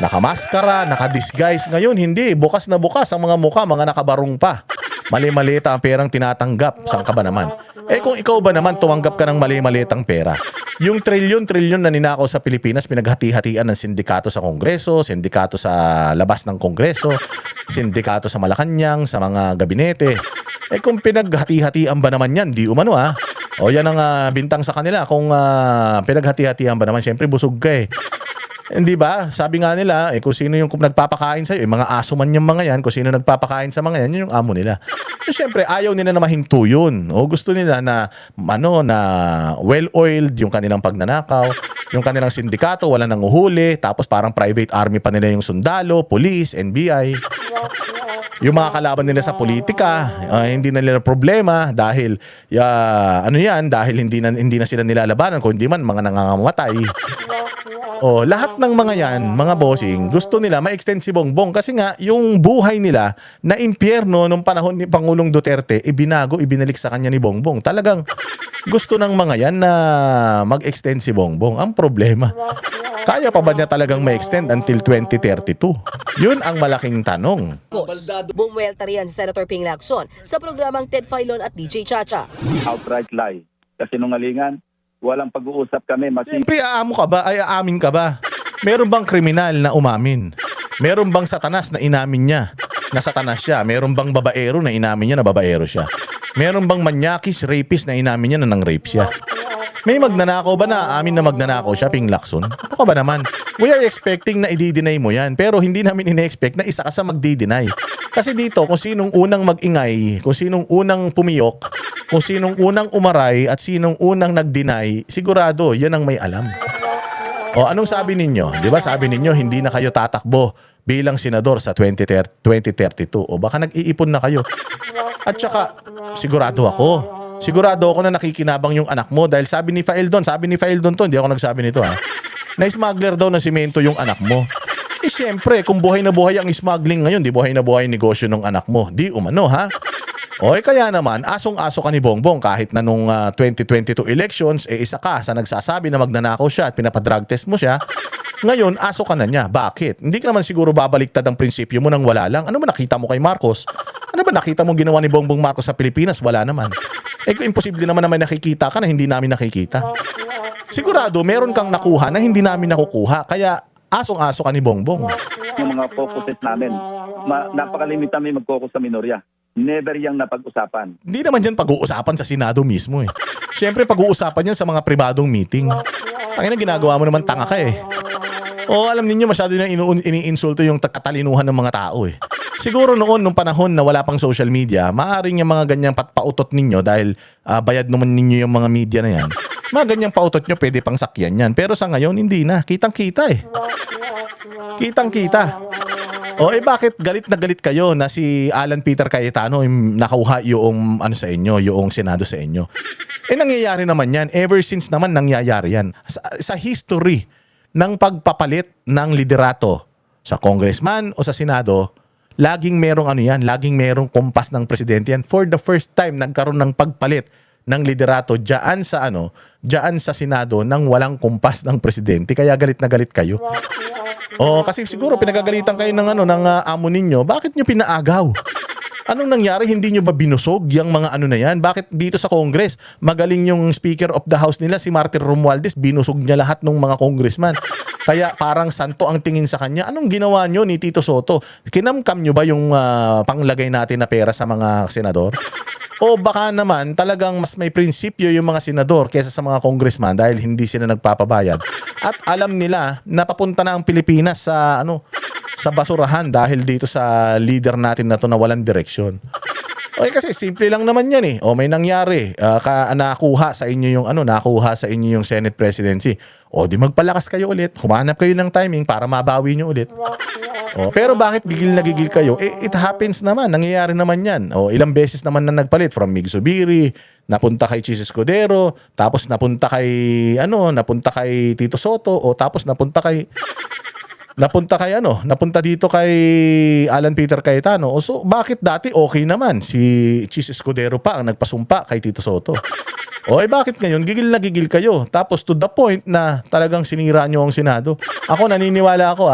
nakamaskara, nakadisguise. Ngayon, hindi. Bukas na bukas ang mga mukha, mga nakabarong pa. Mali-malita ang perang tinatanggap. Saan ka ba naman? Kung ikaw ba naman tumanggap ka ng mali-malitang pera, yung trilyon-trilyon na ninakaw sa Pilipinas, pinaghati-hatian ng sindikato sa Kongreso, sindikato sa labas ng Kongreso, sindikato sa Malacanang, sa mga gabinete. Kung pinaghati-hatian ba naman yan, di umano O yan ang bintang sa kanila. Kung pinaghati-hatihan ba naman, syempre busog ka eh. Hindi ba? Sabi nga nila, kung sino yung nagpapakain sa'yo, mga aso man yung mga yan, kung sino nagpapakain sa mga yan, yun yung amo nila. So, syempre, ayaw nila na mahinto yun. O gusto nila na, na well-oiled yung kanilang pagnanakaw, yung kanilang sindikato, wala nang uhuli, tapos parang private army pa nila yung sundalo, police, NBI. Yung mga kalaban nila sa politika, hindi na nila problema dahil dahil hindi na sila nilalabanan, kundi man mga nangangamatay. Lahat ng mga yan, mga bossing, gusto nila ma-extend si Bongbong kasi nga yung buhay nila na impyerno nung panahon ni Pangulong Duterte, ibinalik sa kanya ni Bongbong. Talagang gusto ng mga yan na mag-extend si Bongbong. Ang problema, kaya pa ba niya talagang ma-extend until 2032? Yun ang malaking tanong. Bumuelta riyan si Senator Ping Lacson sa programang Ted Filon at DJ Chacha. Outright lie. Kasinungalingan, walang pag-uusap kami. Siyempre, aamin ka ba? Meron bang kriminal na umamin? Meron bang satanas na inamin niya na satanas siya? Meron bang babaero na inamin niya na babaero siya? Meron bang manyakis, rapist na inamin niya na nang-rape siya? May magnanakaw ba na amin na magnanakaw siya, Ping Lacson? Ano ka ba naman? We are expecting na i-deny mo yan, pero hindi namin ine-expect na isa ka sa magdi-deny. Kasi dito, kung sinong unang mag-ingay, kung sinong unang pumiyok, kung sinong unang umaray at sinong unang nag-deny, sigurado, yan ang may alam. Anong sabi ninyo? Di ba sabi ninyo, hindi na kayo tatakbo bilang senador sa 2032. Baka nag-iipon na kayo. At saka, sigurado ako na nakikinabang yung anak mo dahil sabi ni Faeldon to, hindi ako nagsabi nito na smuggler daw na simento yung anak mo. Siyempre, kung buhay na buhay ang smuggling ngayon, di buhay na buhay ang negosyo ng anak mo. Di umano, ha? Kaya naman, asong-aso ka ni Bongbong kahit na nung 2022 elections, isa ka sa nagsasabi na magnanakaw siya at pinapadrug test mo siya. Ngayon, aso ka na niya. Bakit? Hindi ka naman siguro babaliktad ang prinsipyo mo nang wala lang. Ano ba nakita mo kay Marcos? Ano ba nakita mo ginawa ni Bongbong Marcos sa Pilipinas? Wala naman. Kung imposible naman may nakikita ka na hindi namin nakikita. Sigurado, meron kang nakuha na hindi namin nakukuha. Kaya, asong-aso ka ni Bongbong. Yung mga focuses namin, napakalimit kami mag-focus sa minorya. Never yang napag-usapan. Hindi naman dyan pag-uusapan sa Senado mismo eh. Siyempre, pag-uusapan yan sa mga pribadong meeting. Tangina, ginagawa mo naman tanga ka eh. Alam ninyo, masyado na iniinsulto yung katalinuhan ng mga tao eh. Siguro noon, nung panahon na wala pang social media, maaaring yung mga ganyang patpautot ninyo dahil bayad naman ninyo yung mga media na yan. Mga ganyang pautot nyo, pwede pang sakyan yan. Pero sa ngayon, hindi na. Kitang-kita eh. Kitang-kita. Bakit galit na galit kayo na si Alan Peter Cayetano nakuha yung sa inyo, yung Senado sa inyo? Nangyayari naman yan. Ever since naman nangyayari yan. Sa history ng pagpapalit ng liderato sa congressman o sa Senado, laging merong laging merong kumpas ng presidente yan. For the first time, nagkaroon ng pagpalit ng liderato diyan sa Senado nang walang kumpas ng presidente. Kaya galit na galit kayo. Kasi siguro pinagagalitan kayo ng amo ninyo. Bakit nyo pinaagaw? Anong nangyari? Hindi nyo ba binusog yung mga na yan? Bakit dito sa Congress, magaling yung Speaker of the House nila, si Martin Romualdez, binusog niya lahat ng mga congressman. Kaya parang santo ang tingin sa kanya. Anong ginawa nyo ni Tito Soto? Kinamkam nyo ba yung panglagay natin na pera sa mga senador? O baka naman talagang mas may prinsipyo yung mga senador kaysa sa mga congressman dahil hindi sila nagpapabayad. At alam nila na papunta na ang Pilipinas sa basurahan dahil dito sa leader natin na to na walang direksyon. Kasi simple lang naman yan eh. May nangyari, nakuha sa inyo yung Senate presidency. Di magpalakas kayo ulit. Humanap kayo ng timing para mabawi nyo ulit. Pero bakit gigil na gigil kayo? It happens naman. Nangyayari naman yan. Ilang beses naman na nagpalit from Mig Zubiri, napunta kay Chis Escudero, tapos napunta kay Tito Soto, tapos napunta dito kay Alan Peter Cayetano. So bakit dati okay naman si Chis Escudero pa ang nagpasumpa kay Tito Soto? Bakit ngayon gigil na gigil kayo? Tapos to the point na talagang sinira nyo ang Senado. Naniniwala ako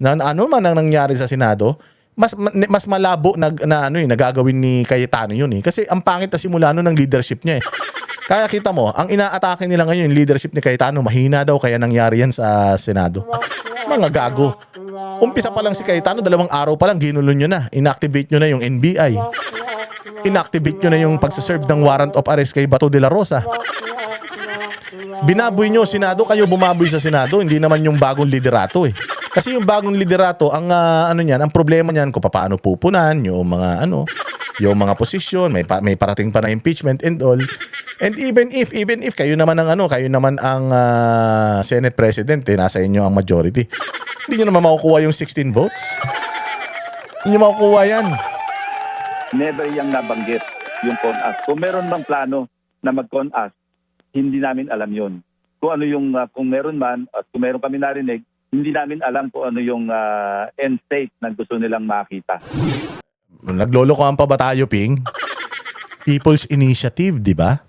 na man ang nangyari sa Senado, mas malabo nagagawin ni Cayetano yun eh. Kasi ang pangit na simula ng leadership niya eh. Kaya kita mo, ang inaatake nila ngayon yung leadership ni Cayetano, mahina daw kaya nangyari yan sa Senado. Mga gago. Umpisa pa lang si Cayetano, 2 araw pa lang ginulo nyo na. Inactivate nyo na yung NBI. Inactivate nyo na yung pagsaserve ng warrant of arrest kay Bato de la Rosa. Binaboy nyo Senado, kayo bumaboy sa Senado, hindi naman yung bagong liderato eh. Kasi yung bagong liderato, ang ang problema niyan kung paano pupunan yung mga yung mga posisyon, may parating pa na impeachment and all. And even if kayo naman ang Senate President, nasa inyo ang majority. Hindi nyo naman makukuha yung 16 votes. Hindi nyo makukuha yan. Never yang nabanggit yung CONAS. Kung meron bang plano na mag-CONAS, hindi namin alam yon. Kung ano yung, kung meron man, at kung meron kami narinig, hindi namin alam kung ano yung end state na gusto nilang makita. Naglolokohan pa ba tayo, Ping? People's Initiative, di ba?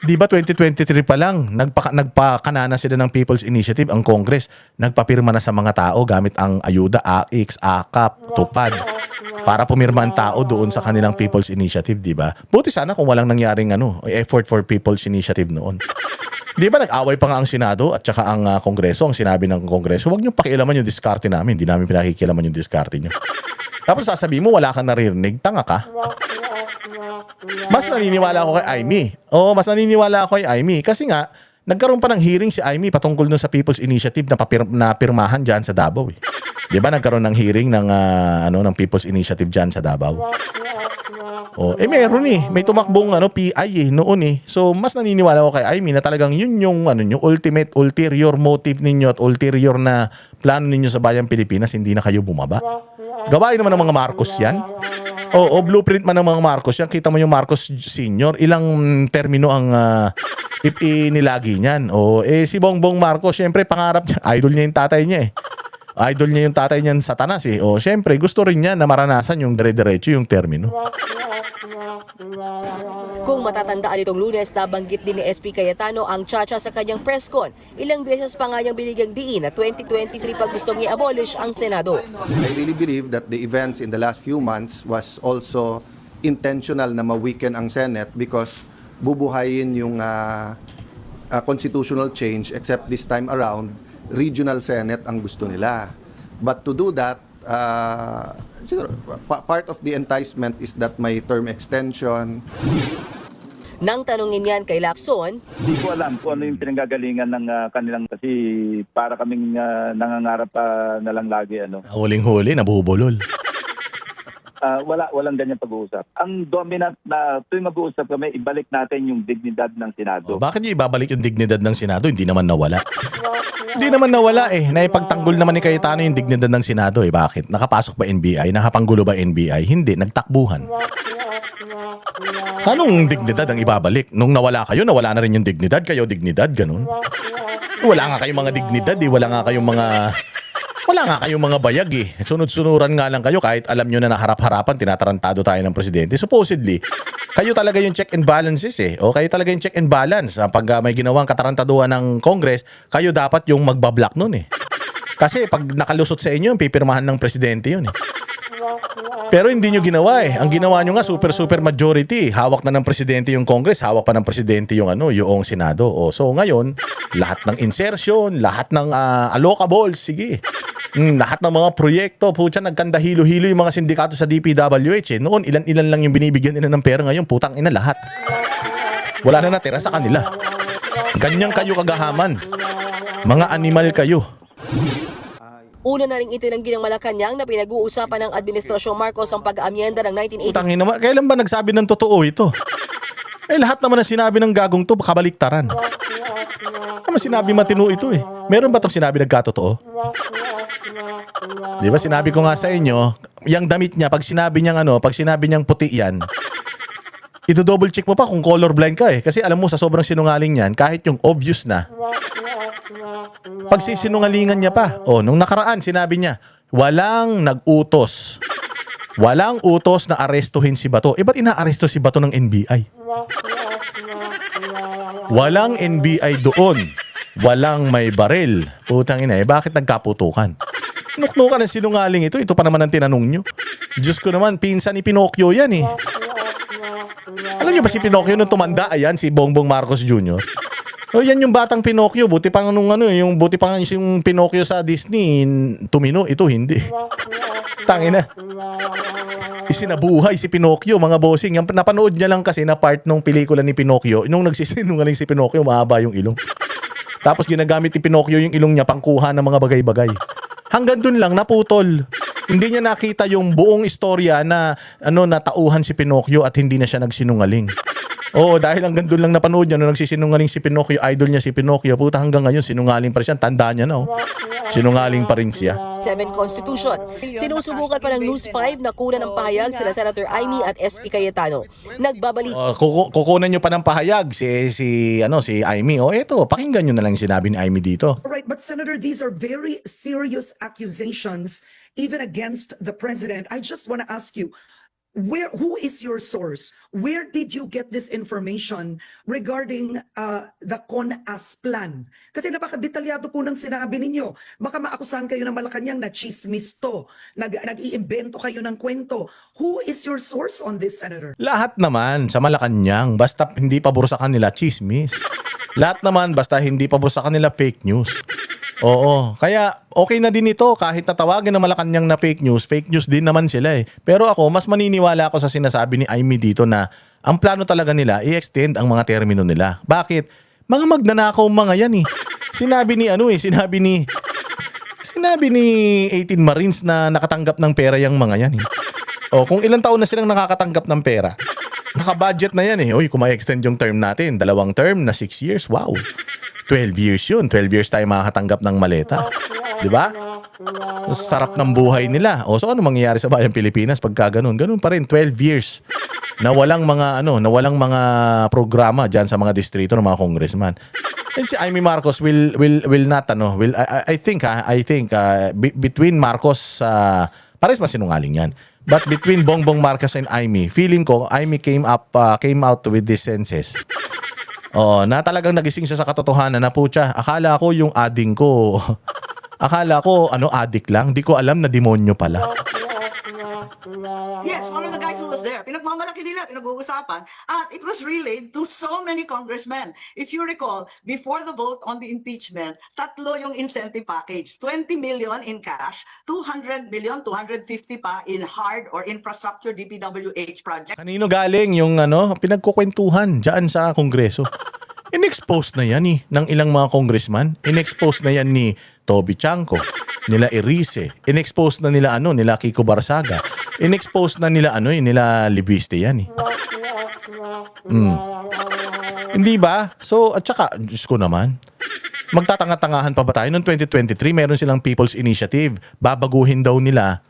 Di ba 2023 pa lang, nagpakanana sila ng People's Initiative, ang Congress, nagpapirma na sa mga tao gamit ang ayuda, AX, AKAP, TUPAD, para pumirma ang tao doon sa kanilang People's Initiative, di ba? Buti sana kung walang nangyaring effort for People's Initiative noon. Di ba nag-away pa nga ang Senado at saka ang Kongreso, ang sinabi ng Kongreso, huwag niyo pakialaman yung diskarte namin, hindi namin pinakikialaman yung diskarte niyo. Tapos sasabihin mo, wala kang naririnig, tanga ka. Mas naniniwala ako kay Aimee. Oo, mas naniniwala ako kay Aimee. Kasi nga, nagkaroon pa ng hearing si Aimee patungkol dun sa People's Initiative na pirmahan dyan sa Davao. Eh. Di ba nagkaroon ng hearing ng, ng People's Initiative dyan sa Davao? Meron may tumakbong PI noon eh. So, mas naniniwala ako kay Aimee na talagang yun yung ultimate, ulterior motive ninyo at ulterior na plano ninyo sa bayang Pilipinas, hindi na kayo bumaba. Gawain naman ng mga Marcos yan. Oo, blueprint man ng mga Marcos yan. Kita mo yung Marcos Senior, ilang termino ang inilagi niyan. Si Bongbong Marcos, syempre pangarap niya, idol niya yung tatay niya eh. Idol niya yung tatay niyan Satanas eh. Syempre gusto rin niya na maranasan yung dire-diretso yung termino. Kung matatandaan itong Lunes, nabanggit din ni SP Cayetano ang Chacha sa kanyang press con. Ilang beses pa nga niyang binigyang diin na 2023 pag gustong i-abolish ang Senado. I really believe that the events in the last few months was also intentional na ma-weaken ang Senate because bubuhayin yung constitutional change, except this time around, regional Senate ang gusto nila. But to do that, siguro, part of the enticement is that may term extension. Nang tanungin yan kay Lacson, Hindi ko alam kung ano yung pinanggagalingan ng kanilang, kasi para kaming nangangarap na lang lagi. Huling-huli, nabubulol. Walang ganyan pag-uusap. Ang dominant na tuwing mag-uusap kami, ibalik natin yung dignidad ng Senado. Bakit niyo ibabalik yung dignidad ng Senado? Hindi naman nawala. Hindi naman nawala eh. Naipagtanggol naman ni Cayetano yung dignidad ng Senado eh. Bakit? Nakapasok ba NBI? Nakapanggulo ba NBI? Hindi. Nagtakbuhan. Anong dignidad ang ibabalik? Nung nawala kayo, nawala na rin yung dignidad. Kayo dignidad, ganun. Wala nga kayong mga dignidad eh. Wala nga kayong mga bayag eh. Sunod-sunuran nga lang kayo kahit alam nyo na naharap-harapan, tinatarantado tayo ng presidente. Supposedly, kayo talaga yung check and balances eh. O kayo talaga yung check and balance. Pag may ginawang katarantaduhan ng Congress, kayo dapat yung magbablock nun eh. Kasi pag nakalusot sa inyo, pipirmahan ng presidente yun eh. Pero hindi nyo ginawa eh. Ang ginawa nyo nga super majority. Hawak na ng presidente yung Congress, hawak pa ng presidente yung yung Senado. So ngayon, lahat ng insertion, lahat ng allocables, sige. Lahat ng mga proyekto, putya, nagkanda hilo-hilo yung mga sindikato sa DPWH eh. Noon, ilan-ilan lang yung binibigyan nila ng pera, ngayon, putang ina lahat. Wala na natira sa kanila. Ganyan kayo kagahaman. Mga animal kayo. una na ring itinanggi ng Malacanang na pinag-uusapan ng Administrasyong Marcos ang pag-aamyenda ng 1980s. Utangin naman, kailan ba nagsabi ng totoo ito? Lahat naman ang sinabi ng gagong to, kabaliktaran. Ano sinabi matino ito eh? Meron ba itong sinabi nagkatotoo? Di ba sinabi ko nga sa inyo, yung damit niya, pag sinabi niyang puti yan, ito-double check mo pa kung colorblind ka eh. Kasi alam mo, sa sobrang sinungaling niyan, kahit yung obvious na, pagsisinungalingan niya pa. Nung nakaraan, sinabi niya, walang nag-utos. Walang utos na arestuhin si Bato. Ba't inaaresto si Bato ng NBI? Walang NBI doon. Walang may baril. Putang ina, bakit nagkaputukan? Nuknukan ang sinungaling ito. Ito pa naman ang tinanong nyo. Diyos ko naman, pinsan ni Pinocchio yan eh. Alam nyo ba si Pinocchio nung tumanda, ayan, si Bongbong Marcos Jr.? O yan yung batang Pinocchio, buti pa nung buti pa nga yung Pinocchio sa Disney, tumino, ito hindi. Tangina. Isinabuhay si Pinocchio, mga bossing. Yung napanood niya lang kasi na part nung pelikula ni Pinocchio, nung nagsisinungaling si Pinocchio, mahaba yung ilong. Tapos ginagamit ni Pinocchio yung ilong niya pangkuha ng mga bagay-bagay. Hanggang dun lang naputol. Hindi niya nakita yung buong istorya na natauhan si Pinocchio at hindi na siya nagsinungaling. Oo, dahil hanggang doon lang napanood niya nung nagsisinungaling si Pinocchio, idol niya si Pinocchio, puta hanggang ngayon sinungaling pa rin siya, tandaan niya na sinungaling pa rin siya. 7 Constitution. Sinusubukan pa ng News 5 na kunan ng pahayag sila Senator Amy at SP Cayetano. Nagbabalita Kukunan niyo pa ng pahayag si Amy. Eto, pakinggan niyo na lang yung sinabi ni Amy dito. All right, but Senator, these are very serious accusations, even against the president. I just want to ask you, who is your source? Where did you get this information regarding the CONAS plan? Kasi napaka-detalyado po ng sinabi ninyo. Baka maakusahan kayo ng Malacanang na chismis to, nag-iimbento kayo ng kwento. Who is your source on this, Senator? Lahat naman sa Malacanang, basta hindi pabor sa kanila chismis. Lahat naman basta hindi pabor sa kanila fake news. Oo, kaya okay na din ito kahit natawagin ng Malacanang na fake news din naman sila eh. Pero ako, mas maniniwala ako sa sinasabi ni Amy dito na ang plano talaga nila i-extend ang mga termino nila. Bakit? Mga magnanakaw mga yan eh. Sinabi ni 18 Marines na nakatanggap ng pera yung mga yan eh. O kung ilang taon na silang nakakatanggap ng pera, naka-budget na yan eh. Uy, kung ma-extend yung term natin, 2 term na 6 years, wow. 12 years yun. 12 years tayo makakatanggap ng maleta. Di ba? Sarap ng buhay nila. O so ano mangyayari sa bayang Pilipinas pagka ganun? Ganun pa rin, 12 years. Na walang mga programa diyan sa mga distrito ng mga congressman. And si Amy Marcos will not I think between Marcos pares masinungaling yan. But between Bongbong Marcos and Amy, feeling ko Amy came out with these senses. Na talagang nagising siya sa katotohanan na putya, akala ko yung ading ko. Akala ko adik lang, di ko alam na demonyo pala. Yes, one of the guys who was there, pinagmamalaki nila, pinag-uusapan, at it was relayed to so many congressmen. If you recall, before the vote on the impeachment, 3 yung incentive package, 20 million in cash, 200 million, 250 pa in hard or infrastructure DPWH project. Kanino galing yung pinagkukwentuhan dyan sa Kongreso? In-expose na yan ng ilang mga congressman. In-expose na yan ni Toby Chanco, nila Erice. In-expose na nila nila Kiko Barsaga. In-expose na nila nila Libiste yan eh. Hindi ba? So, at saka, Diyos ko naman, magtatanga-tangahan pa ba tayo? Noong 2023, meron silang People's Initiative. Babaguhin daw nila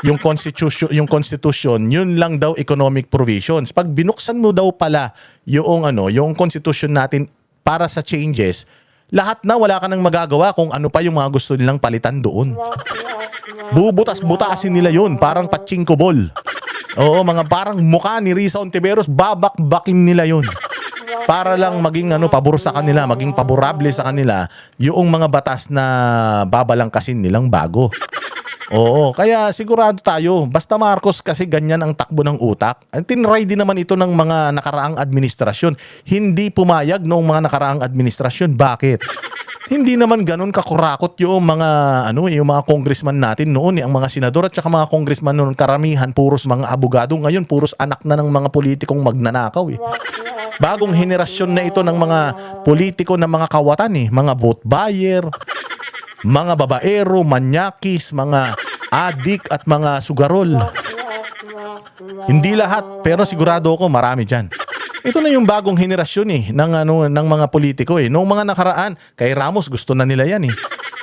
yung constitution, yun lang daw economic provisions. Pag binuksan mo daw pala yung constitution natin para sa changes, lahat na wala ka nang magagawa kung ano pa yung mga gusto nilang palitan doon. Bubutas-butasin nila yun, parang pachinko ball. Oo, mga parang mukha ni Risa Ontiveros, babak-bakin nila yun. Para lang maging pabor sa kanila, maging paborable sa kanila yung mga batas na babalangkasin nilang bago. Oo, kaya sigurado tayo, basta Marcos kasi ganyan ang takbo ng utak. Tinry din naman ito ng mga nakaraang administrasyon. Hindi pumayag noong mga nakaraang administrasyon. Bakit? Hindi naman ganun kakurakot yung mga yung mga congressman natin noon, ang mga senador at saka mga congressman noon, karamihan puros mga abogado, ngayon puros anak na ng mga politikong magnanakaw eh. Bagong henerasyon na ito ng mga politiko na mga kawatan eh, mga vote buyer, mga babaero, manyakis, mga adik at mga sugarol. Hindi lahat, pero sigurado ako marami dyan. Ito na yung bagong henerasyon ng mga politiko eh. Noong mga nakaraan, kay Ramos gusto na nila yan eh.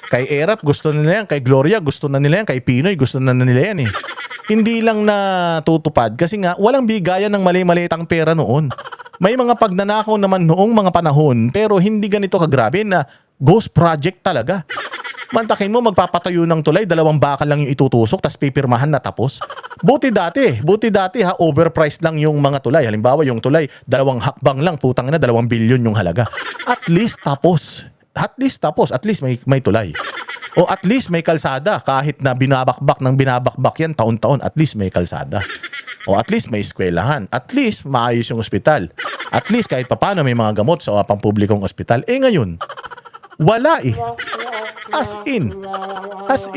Kay Erap gusto na nila yan, kay Gloria gusto na nila yan, kay Pinoy gusto na nila yan eh. Hindi lang natutupad kasi nga walang bigayan ng mali-malitang pera noon. May mga pagnanakaw naman noong mga panahon pero hindi ganito kagrabe na ghost project talaga. Mantakin mo magpapatayo ng tulay, 2 bakal lang yung itutusok tapos pipirmahan na tapos. Buti dati overpriced lang yung mga tulay. Halimbawa yung tulay, 2 hakbang lang, putang ina 2 bilyon yung halaga. At least tapos. At least may tulay. O at least may kalsada kahit na binabakbak yan taon-taon, at least may kalsada. O at least may eskwelahan. At least maayos yung ospital. At least kahit papano may mga gamot sa pampublikong ospital. Eh ngayon, wala eh. As in,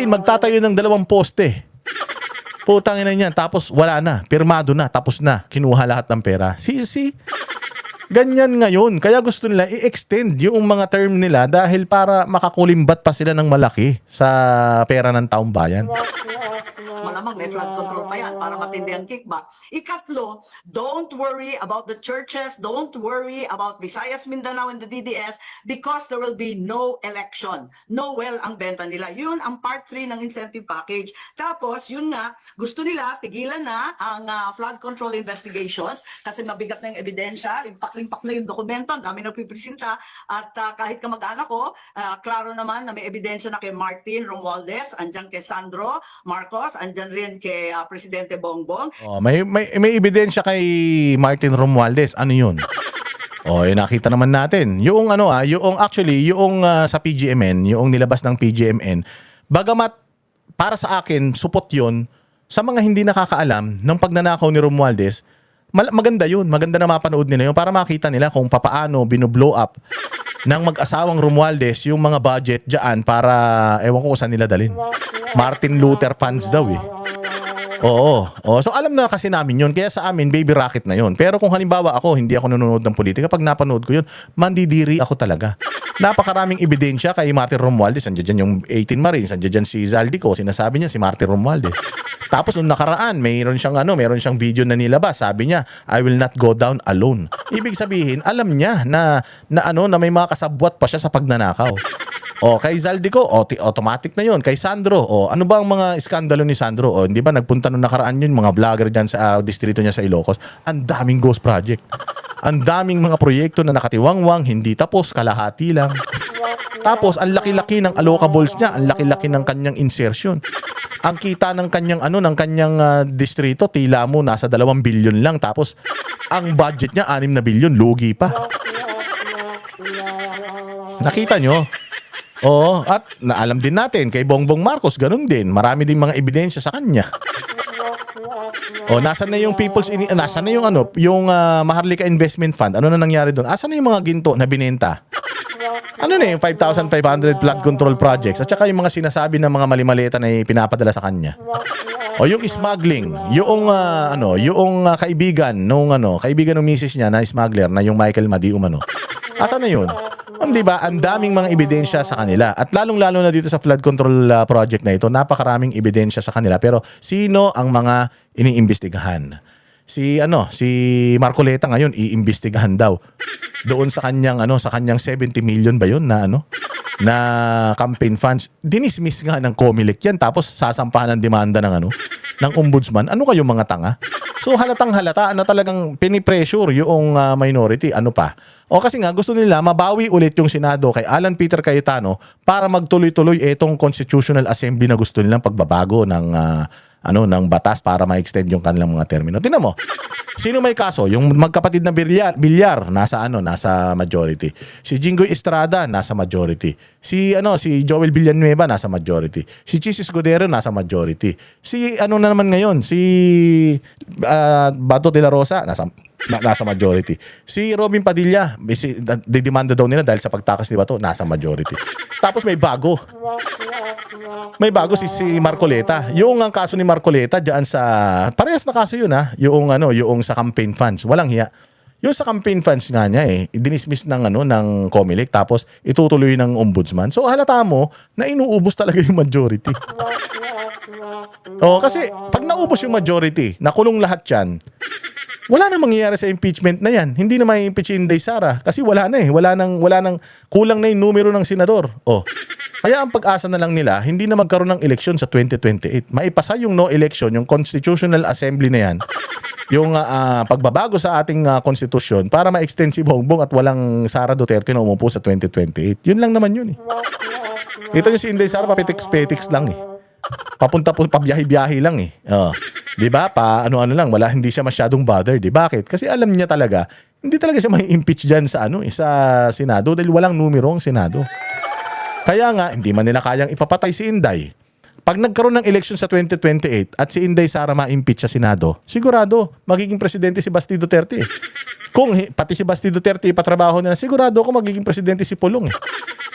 magtatayo ng 2 poste. Putang ina niyan, tapos wala na, pirmado na, tapos na, kinuha lahat ng pera. Ganyan ngayon. Kaya gusto nila i-extend yung mga term nila dahil para makakulimbat pa sila ng malaki sa pera ng taong bayan. Malamang may flood control pa yan para matindi ang kickback. Ikatlo, don't worry about the churches, don't worry about Visayas, Mindanao, and the DDS because there will be no election. Noel ang benta nila. Yun ang part 3 ng incentive package. Tapos, yun nga, gusto nila, tigilan na ang flood control investigations kasi mabigat na yung ebidensya, limpak-limpak na yung dokumento, ang dami nagpipresenta at kahit kamag-anak ko, klaro naman na may ebidensya na kay Martin Romualdez, andyan kay Sandro Marcos, andyan rin kay Presidente Bongbong. Oh, may ebidensya kay Martin Romualdez. Ano 'yun? Oh, nakita naman natin. Yung sa PGMN, yung nilabas ng PGMN, bagamat para sa akin supot 'yon sa mga hindi nakakaalam ng pagnanakaw ni Romualdez. Maganda yun. Maganda na mapanood nila yun para makita nila kung papaano binublow up ng mag-asawang Romualdez yung mga budget dyan para, ewan ko kung saan nila dalhin. Martin Luther funds daw eh. Oo. So alam na kasi namin yun. Kaya sa amin, baby rocket na yun. Pero kung halimbawa ako, hindi ako nanonood ng politika, pag napanood ko yun, mandidiri ako talaga. Napakaraming ebidensya kay Martin Romualdez. Andiyan dyan yung 18 Marines, andiyan dyan si Zaldico. Sinasabi niya si Martin Romualdez. Tapos nung nakaraan, meron siyang video na nilabas. Sabi niya, I will not go down alone. Ibig sabihin, alam niya na may mga kasabwat pa siya sa pagnanakaw. O kay Zaldico, automatic na 'yon. Kay Sandro, ano ba ang mga iskandalo ni Sandro? Hindi ba nagpunta nung nakaraan yun mga vlogger diyan sa distrito niya sa Ilocos? Ang daming ghost project. Ang daming mga proyekto na nakatiwangwang, hindi tapos, kalahati lang. Tapos ang laki-laki ng allocables niya, ang laki-laki ng kanyang insertion. Ang kita ng kanyang distrito, tila mo nasa 2 bilyon lang, tapos ang budget niya 6 na bilyon, lugi pa. Nakita nyo? Oo, at naalam din natin kay Bongbong Marcos, ganun din. Marami din mga ebidensya sa kanya. Nasaan na yung nasaan na yung Maharlika Investment Fund? Ano na nangyari doon? Asan na yung mga ginto na binenta? Ano na yung 5,500 flood control projects at saka yung mga sinasabi ng mga mali-malita na pinapadala sa kanya? O yung smuggling, yung kaibigan ng misis niya na smuggler na yung Michael Madi umano. Asan na yun? Di ba? Ang daming mga ebidensya sa kanila. At lalong-lalo na dito sa flood control project na ito, napakaraming ebidensya sa kanila. Pero sino ang mga iniimbestigahan? Si Marcoleta ngayon iimbestigahan daw. Doon sa kanyang 70 million ba 'yun na campaign funds. Dinismiss nga ng COMELEC yan, tapos sasampahan ng demanda ng ombudsman. Ano kayo mga tanga? So halatang-halata na talagang pinipressure yung minority. Ano pa? Kasi nga gusto nila mabawi ulit yung Senado kay Alan Peter Cayetano para magtuloy-tuloy itong Constitutional Assembly na gusto nilang pagbabago ng batas para ma-extend yung kanilang mga termino. Tingnan mo. Sino may kaso? Yung magkapatid na Bilyar nasa majority. Si Jinggoy Estrada nasa majority. Si Joel Villanueva nasa majority. Si Chis Escudero nasa majority. Si na naman ngayon, si Bato de la Rosa nasa majority. Si Robin Padilla, didemanda daw nila dahil sa pagtakas ni Bato, nasa majority. Tapos may bago. May bago si Marcoleta. Yung ang kaso ni Marcoleta diyan sa parehas na kaso yun yung sa campaign funds. Walang hiya. Yung sa campaign funds nga niya dinismiss ng COMELEC tapos itutuloy ng ombudsman. So halata mo na inuubos talaga yung majority. Kasi pag naubos yung majority, nakulong lahat 'yan. Wala nang mangyayari sa impeachment na yan. Hindi na mai-impeach si Inday Sara kasi wala na wala nang kulang na yung numero ng senador. Kaya ang pag-asa na lang nila, hindi na magkaroon ng eleksyon sa 2028. Maipasa yung no election, yung Constitutional Assembly na yan, yung pagbabago sa ating konstitusyon para ma-extend si Bongbong at walang Sara Duterte na umupo sa 2028. Yun lang naman yun. Ito yung si Inday Sara, papetiks-petiks lang Papunta po, pabiyahe-biyahe lang 'Di ba? Lang, hindi siya masyadong bothered. Bakit? Kasi alam niya talaga, hindi talaga siya mai-impeach diyan sa sa Senado dahil walang numero ang Senado. Kaya nga hindi man nila kayang ipapatay si Inday. Pag nagkaroon ng election sa 2028 at si Inday Sara ma-impeach sa Senado, sigurado magiging presidente si Basti Duterte. Kung pati si Basti Duterte ipatrabaho nila, sigurado ako magiging presidente si Pulong eh.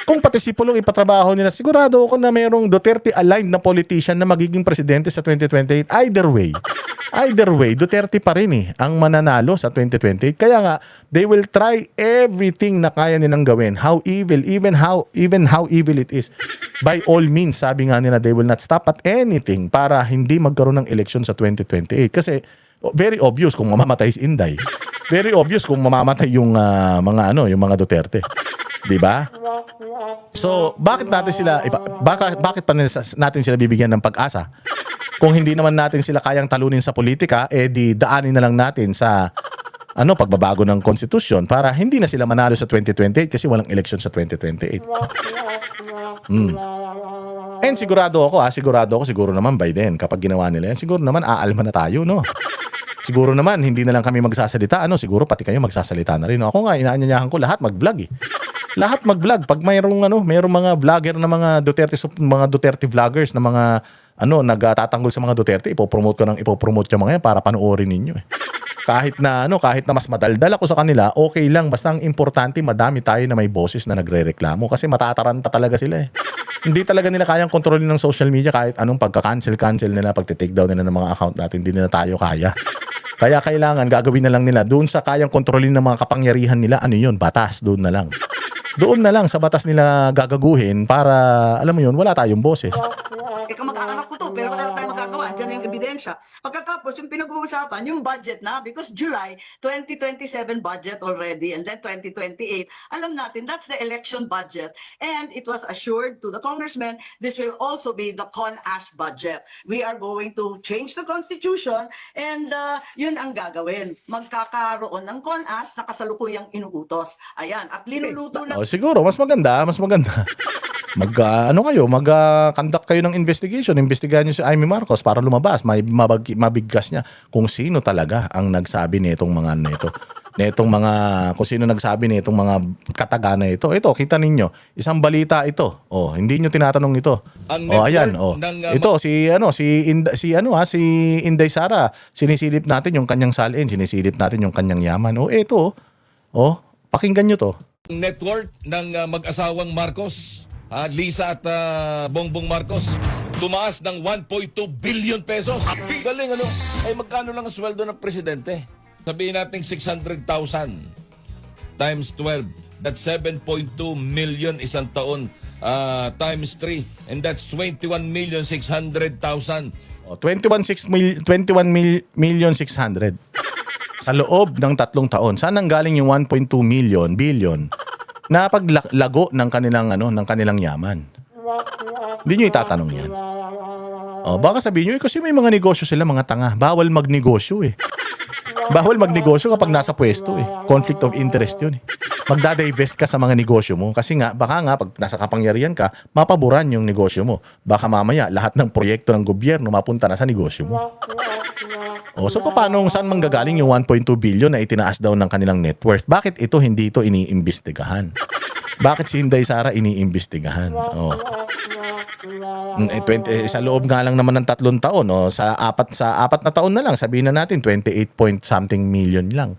Kung pati si Pulong ipatrabaho nila, sigurado ako na mayroong Duterte-aligned na politician na magiging presidente sa 2028. Either way, Duterte pa rin ang mananalo sa 2028. Kaya nga, they will try everything na kaya nilang gawin. How evil, even how evil it is. By all means, sabi nga nila, they will not stop at anything para hindi magkaroon ng eleksyon sa 2028. Kasi very obvious kung mamamatay si Inday. Very obvious kung mamamatay yung mga Duterte. 'Di ba? So, bakit natin sila bakit pa natin sila bibigyan ng pag-asa? Kung hindi naman natin sila kayang talunin sa politika, di daanin na lang natin sa pagbabago ng konstitusyon para hindi na sila manalo sa 2028 kasi walang eleksyon sa 2028. And sigurado ako siguro naman by then kapag ginawa nila yan, siguro naman aalma na tayo, no? Siguro naman hindi na lang kami magsasalita, siguro pati kayo magsasalita na rin. Ako nga inaanyayahan ko lahat mag-vlog eh. Lahat mag-vlog pag mayroong mga vlogger na mga Duterte vloggers na mga nagtatanggol sa mga Duterte, ipopromote yung mga yan para panoorin ninyo eh. Kahit na mas madaldal ako sa kanila, okay lang, basta ang importante madami tayo na may boses na nagrereklamo kasi matataranta talaga sila eh. Hindi talaga nila kayang kontrolin ng social media kahit anong pagka-cancel nila, pagte-take down nila ng mga account natin, hindi nila tayo kaya. Kaya kailangan gagawin na lang nila doon sa kayang kontrolin ng mga kapangyarihan nila, batas, doon na lang. Doon na lang sa batas nila gagaguhin para, alam mo yun, wala tayong boses. Kamag-anak ko to, pero wala tayong magagawa. Diyan yung ebidensya. Pagkatapos, yung pinag-uusapan, yung budget na, because July 2027 budget already, and then 2028, alam natin, that's the election budget. And it was assured to the congressmen, this will also be the CONAS budget. We are going to change the constitution, and yun ang gagawin. Magkakaroon ng CONAS na kasalukuyang inuutos. Ayan, at linuluto na... Siguro, mas maganda. Mag-conduct kayo ng investigation. Investigahan nyo si Amy Marcos para lumabas, mabigkas niya kung sino talaga ang nagsabi nitong mga kung sino nagsabi nitong mga kataga na ito. Ito, kita ninyo, isang balita ito. Hindi nyo tinatanong ito. Ayan, ito si Inday Sara, sinisilip natin yung kanyang salin, sinisilip natin yung kanyang yaman. Ito. Pakinggan nyo to. Network ng mag-asawang Marcos, Lisa at Bongbong Marcos, tumaas ng 1.2 billion pesos. Galing ay magkano lang ang sweldo ng presidente? Sabihin natin 600,000 times 12, that's 7.2 million isang taon, times 3, and that's 21,600,000. 21,600,000 sa loob ng 3 taon. Saan nanggaling yung 1.2 billion na paglago ng kanilang yaman? Hindi nyo itatanong yan. Baka sabihin nyo, kasi may mga negosyo sila, mga tanga. Bawal magnegosyo eh. Bawal magnegosyo kapag nasa pwesto eh. Conflict of interest yun eh. Magdadivest ka sa mga negosyo mo kasi baka pag nasa kapangyarihan ka, mapaboran yung negosyo mo. Baka mamaya lahat ng proyekto ng gobyerno mapunta na sa negosyo mo. So saan manggagaling yung 1.2 billion na itinaas daw ng kanilang net worth? Bakit hindi ito iniimbestigahan? Bakit si Inday Sara iniimbestigahan? Sa loob nga lang naman ng 3 taon, sa apat na taon na lang, sabihin na natin 28 point something million lang.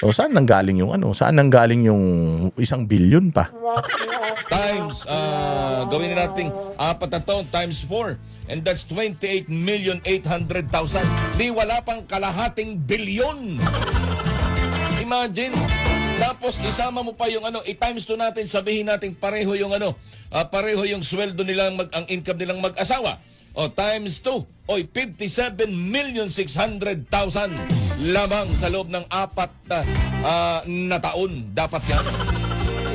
Saan nanggaling yung Saan nanggaling yung 1 billion pa? Times, gawin natin 4 na taon times 4, and that's 28,800,000. Di wala pang kalahating bilyon. Imagine. Tapos isama mo pa yung i-times 2 natin, sabihin natin pareho yung pareho yung sweldo nilang ang income nilang mag-asawa. Times 2, 57,600,000 lamang sa loob ng 4 na taon dapat yan.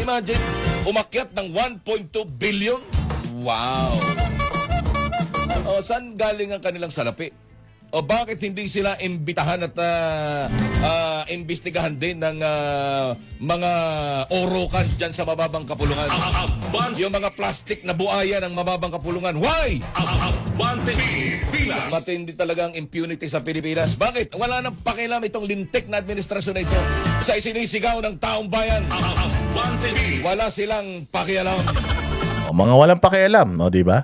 Imagine, umakyat ng 1.2 billion. Wow. Saan galing ang kanilang salapi? Bakit hindi sila imbitahan at imbestigahan din ng mga orokan dyan sa mababang kapulungan? Yung mga plastic na buhaya ng mababang kapulungan. Why? Matindi talaga ang impunity sa Pilipinas. Bakit? Wala nang pakialam itong lintik na administrasyon na ito sa isinisigaw ng taong bayan. Wala silang pakialam. Mga walang pakialam, di ba?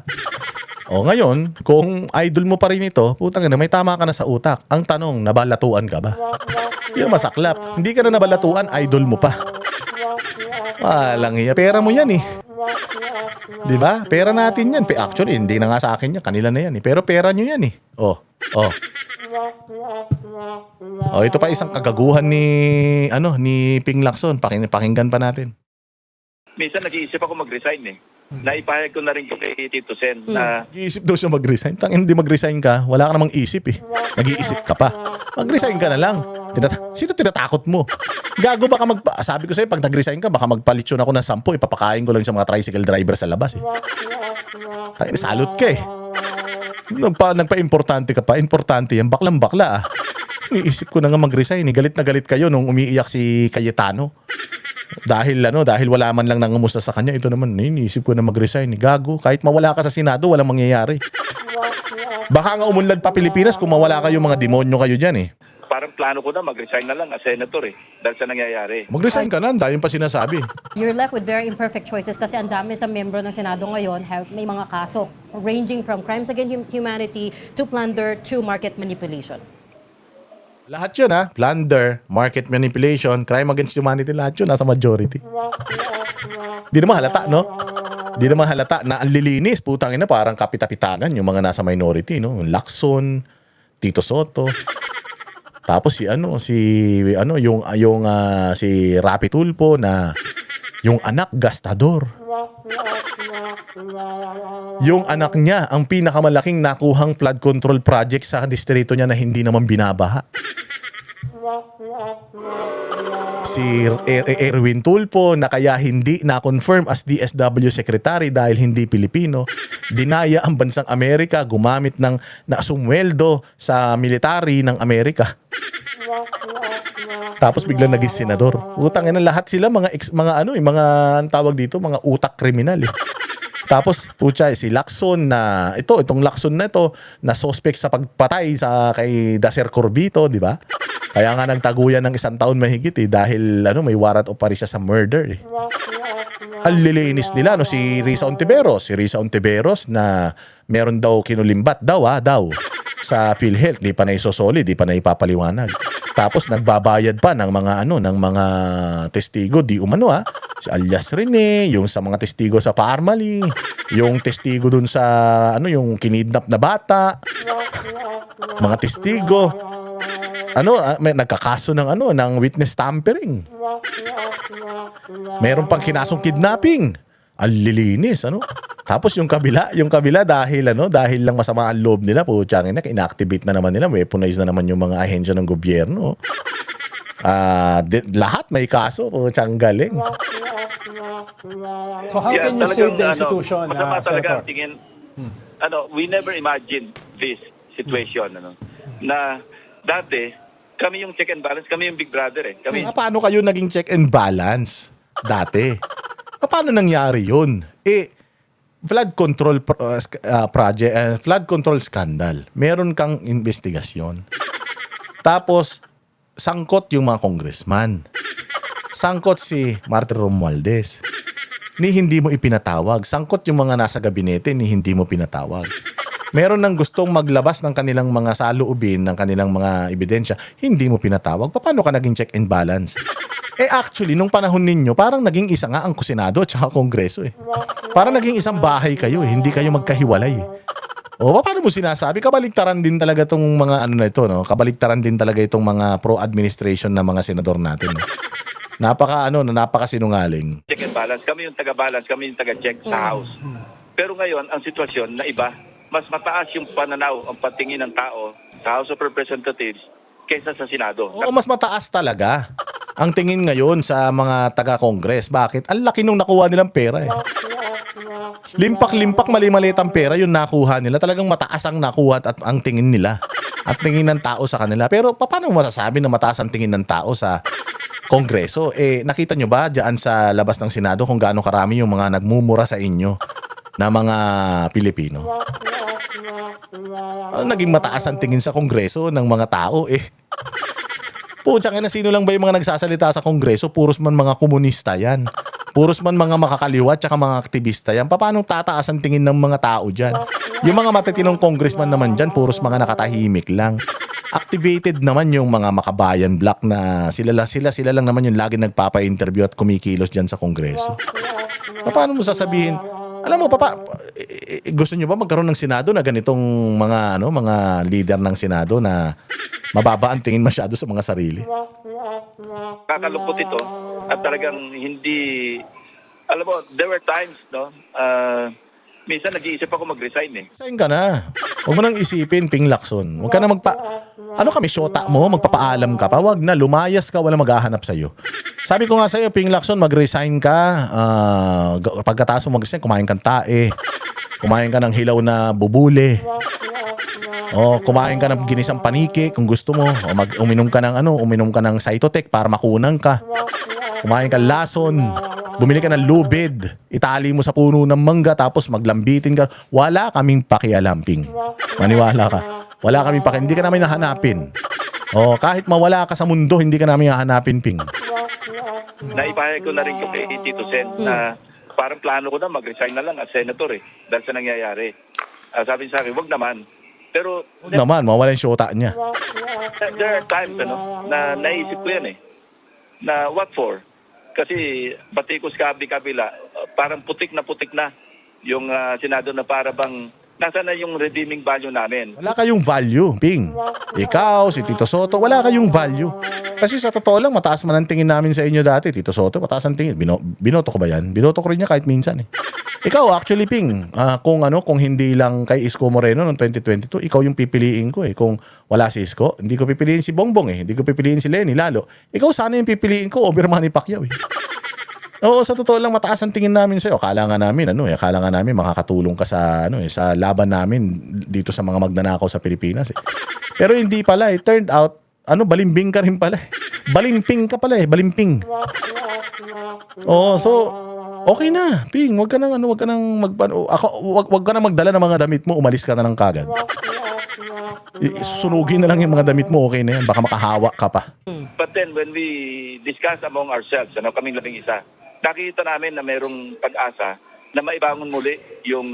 O ngayon, kung idol mo pa rin ito, putang ina, may tama ka na sa utak. Ang tanong, nabalatuan ka ba? Yun masaklap. Hindi ka na nabalatuan, idol mo pa. Walang iya. Pera mo yan eh. Di ba? Pera natin yan. Actually, hindi na nga sa akin yan. Kanila na yan eh. Pero pera nyo yan eh. Oh. Oh, ito pa isang kagaguhan ni Ping Lacson. Pakinggan pa natin. Minsan nag-iisip ako mag-resign eh. Naipahayag ko na rin kay Tito Sen na Iisip daw siya mag-resign. Tangin, hindi mag-resign ka. Wala ka namang isip eh. Nag-iisip ka pa. Mag-resign ka na lang. Sino tinatakot mo? Gago baka sabi ko sa'yo, pag nag-resign ka, baka magpalitsyon ako ng 10. Ipapakain ko lang sa mga tricycle driver sa labas eh. Tangin, salute ka eh. Nagpa-importante ka pa. Importante yan. Baklang-bakla ah. Iisip ko na nga mag-resign eh. Galit na galit kayo nung umiiyak si Cayetano. Dahil wala man lang nangumusta sa kanya, ito naman, iniisip ko na mag-resign. Gago, kahit mawala ka sa Senado, walang mangyayari. Baka nga umunlad pa Pilipinas kung mawala kayo, mga demonyo kayo dyan eh. parang plano ko na mag-resign na lang as senator eh. Dahil sa nangyayari. Mag-resign ka na, dahil pa sinasabi. You're left with very imperfect choices kasi ang dami sa membro ng Senado ngayon may mga kaso ranging from crimes against humanity to plunder to market manipulation. Lahat yun ha, plunder, market manipulation, crime against humanity, lahat yun nasa majority. Di naman halata, no? Di naman halata na ang lilinis, putang ina, parang kapitapitanan yung mga nasa minority, no? Lacson, Tito Soto. Tapos si Rapi Tulfo na yung anak gastador. Yung anak niya ang pinakamalaking nakuhang flood control project sa distrito niya na hindi naman binabaha. Si Erwin Tulfo na kaya hindi na-confirm as DSW Secretary dahil hindi Pilipino, dinaya ang bansang Amerika gumamit ng nasumweldo sa military ng Amerika. Tapos biglang naging senador. Utang ina, lahat sila mga tawag dito, mga utak kriminal eh. Tapos pucha si Lacson na itong Lacson na ito na suspect sa pagpatay kay Dacer Corbito, di ba? Kaya nga nagtaguyan ng 1 taon mahigit eh dahil may warrant of arrest siya sa murder eh. Ang lilinis nila si Risa Ontiveros na meron daw kinulimbat daw sa PhilHealth, di pa na isosoli, di pa na ipapaliwanag. Tapos nagbabayad pa ng mga testigo di umano si alias Rene, yung sa mga testigo sa Parmali, yung testigo dun sa yung kinidnap na bata, mga testigo. May nagkakaso ng witness tampering. Meron pang kinasong kidnapping. Ang lilinis, Tapos yung kabila dahil lang masama ang loob nila, putyangin na, inactivate na naman nila, weaponize na naman yung mga ahensya ng gobyerno. Lahat may kaso, putyang galing. So how can you save the institution, masama talaga Senator? ang tingin. We never imagined this situation, na dati, kami yung check and balance, kami yung big brother eh. Paano kayo naging check and balance dati? Paano nangyari yun? Flood control flood control scandal. Meron kang investigasyon. Tapos sangkot yung mga congressman. Sangkot si Martin Romualdez. Ni hindi mo ipinatawag. Sangkot yung mga nasa gabinete, ni hindi mo pinatawag. Meron nang gustong maglabas ng kanilang mga saloobin, ng kanilang mga ebidensya, hindi mo pinatawag. Paano ka naging check and balance? Actually, nung panahon ninyo, parang naging isa nga ang Senado at saka Kongreso eh. Parang naging isang bahay kayo eh. Hindi kayo magkahiwalay eh. Paano mo sinasabi? Kabaligtaran din talaga itong mga Kabaligtaran din talaga itong mga pro-administration na mga senador natin. Napaka-sinungaling. Check and balance. Kami yung taga-balance, kami yung taga-check sa House. Pero ngayon, ang sitwasyon na iba, mas mataas yung pananaw, ang patingin ng tao sa House of Representatives kaysa sa Senado. Mas mataas talaga ang tingin ngayon sa mga taga-Congress. Bakit? Ang laki nung nakuha nilang pera eh. Limpak-limpak, mali-maliit ang pera yung nakuha nila. Talagang mataas ang nakuha at ang tingin nila. At tingin ng tao sa kanila. Pero paano mo masasabi na mataas ang tingin ng tao sa Kongreso? Nakita nyo ba dyan sa labas ng Senado kung gaano karami yung mga nagmumura sa inyo na mga Pilipino? Naging mataas ang tingin sa Kongreso ng mga tao Putsang ina, sino lang ba yung mga nagsasalita sa Kongreso? Puros man mga komunista yan. Puros man mga makakaliwa tsaka mga aktivista yan. Paano tataas ang tingin ng mga tao dyan? Yung mga matitinong congressman naman dyan, puros mga nakatahimik lang. Activated naman yung mga makabayan block na sila lang naman yung lagi nagpapa-interview at kumikilos dyan sa kongreso. Paano mo sasabihin? Alam mo, gusto nyo ba magkaroon ng Senado na ganitong mga leader ng Senado na mababa ang tingin masyado sa mga sarili? Kakalungkot ito at talagang hindi, alam mo, there were times, no? Minsan nag-iisip ako mag-resign eh. Resign ka na. Huwag mo nang isipin, Ping Lacson. Huwag ka na kami, syota mo, magpapaalam ka pa. Huwag na, lumayas ka, wala maghahanap sa'yo. Sabi ko nga sa'yo, Ping Lacson, mag-resign ka. Pagkatapos mo mag-resign, kumain kang tae. Kumain ka ng hilaw na bubule. O, kumain ka ng ginisang paniki kung gusto mo. O, uminom ka ng Cytotec para makunang ka. Kumain ka lason. Bumili ka ng lubid. Itali mo sa puno ng mangga tapos maglambitin ka. Wala kaming pakialam, Ping. Maniwala ka. Wala kaming pakialam. Hindi ka namin hahanapin. O, kahit mawala ka sa mundo, hindi ka namin hahanapin, Ping. Naipahayag ko na rin ko kay Tito Sen na parang plano ko na mag-resign na lang as senator eh. Dahil sa nangyayari. Sabi niya sa akin, wag naman. Pero Huwag naman, mawala yung syota niya. there are times na naisip ko yan eh. Na what for? Kasi batikos kabila, parang putik na yung Senado na para bang nasa na yung redeeming value namin. Wala kayong value, Ping. Ikaw, si Tito Soto, wala kayong value. Kasi sa totoo lang, mataas man ang tingin namin sa inyo dati. Tito Soto, mataas ang tingin. Binoto ko ba yan? Binoto ko rin niya kahit minsan eh. Ikaw, actually, Ping, kung hindi lang kay Isko Moreno noong 2022, ikaw yung pipiliin ko eh. Kung wala si Isko, hindi ko pipiliin si Bongbong eh. Hindi ko pipiliin si Lenny lalo. Ikaw sana yung pipiliin ko over Manny Pacquiao eh. Oo, sa totoo lang, mataas ang tingin namin sa'yo. Akala nga namin makakatulong ka sa sa laban namin dito sa mga magnanakaw sa Pilipinas eh. Pero hindi pala eh. Turned out, balimbing ka rin pala eh. Balimping ka pala eh, balimping. Oo, so okay na, Ping, wag ka nang wag ka nang magdala ng mga damit mo, umalis ka na lang kagad. Sunugin na lang yung mga damit mo, okay na yan, baka makahawa ka pa. But then when we discuss among ourselves, kaming labing isa, nakita namin na mayroong pag-asa na maibangon muli yung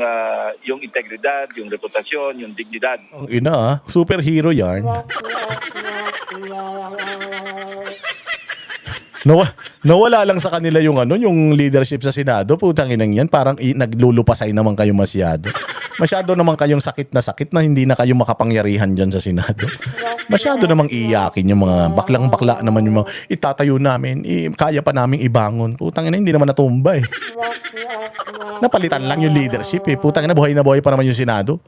integridad, yung reputasyon, yung dignidad. Ang ina, superhero yan. Nawala lang sa kanila yung yung leadership sa Senado. Putang inang yan, parang naglulupasay naman kayo masyado. Masyado naman kayong sakit na hindi na kayo makapangyarihan dyan sa Senado. Masyado namang iyakin yung mga baklang-bakla naman yung mga itatayo namin, kaya pa naming ibangon. Putang ina, hindi naman natumba eh. Napalitan lang yung leadership eh. Putang ina, buhay na buhay pa naman yung Senado.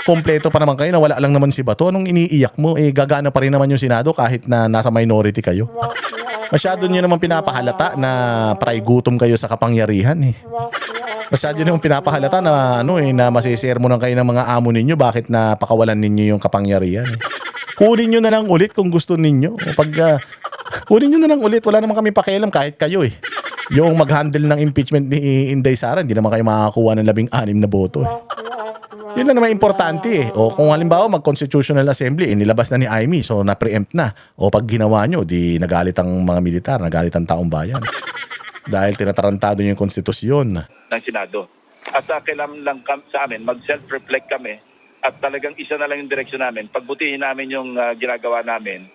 Kompleto pa naman kayo, nawala lang naman si Bato. Anong iniiyak mo? Gagana pa rin naman yung Senado kahit na nasa minority kayo. Masyado nyo naman pinapahalata na gutom kayo sa kapangyarihan eh. Masyado nyo naman pinapahalata na na masisermonan kayo ng mga amo ninyo bakit na pakawalan ninyo yung kapangyarihan eh. Kunin nyo na lang ulit kung gusto ninyo. Kunin nyo na lang ulit, wala naman kami pakialam kahit kayo eh. Yung mag-handle ng impeachment ni Inday Sara, hindi naman kayo makakakuha ng 16 na boto eh. Yun na naman importante eh. O kung halimbawa mag-constitutional assembly, nilabas na ni Amy, so na-preempt na. O pag ginawa nyo, di nagalit ang mga militar, nagalit ang taong bayan. Dahil tinatarantado nyo yung konstitusyon. Ng Senado. At kailangan lang sa amin, mag-self-reflect kami at talagang isa na lang yung direksyon namin. Pagbutihin namin yung ginagawa namin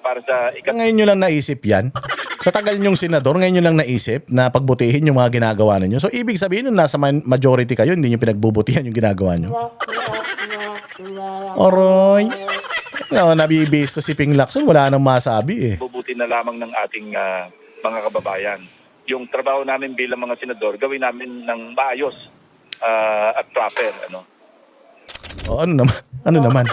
para sa... Ngayon nyo lang naisip yan? Sa tagal nyong senador, ngayon nyo lang naisip na pagbutihin yung mga ginagawa ninyo. So, ibig sabihin, nung nasa majority kayo, hindi nyo pinagbubutihan yung ginagawa nyo. Oroy. Nabibis si Ping Lacson, wala nang masabi eh. Bubuti na lamang ng ating mga kababayan. Yung trabaho namin bilang mga senador, gawin namin ng maayos at proper. Ano naman?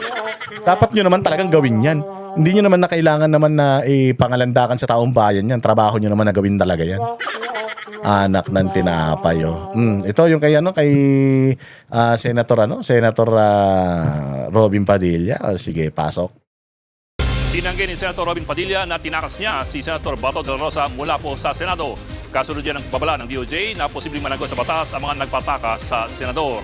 Dapat nyo naman talagang gawin yan. Hindi nyo naman na kailangan naman na ipangalandakan sa taong bayan yan. Trabaho nyo naman na gawin talaga yan. Anak ng tinapay. Ito yung kay Senator Robin Padilla. Sige, pasok. Tinanggi ni Senator Robin Padilla na tinakas niya si Senator Bato de la Rosa mula po sa Senado. Kasunod yan ng babala ng DOJ na posibleng managot sa batas ang mga nagpataka sa senador.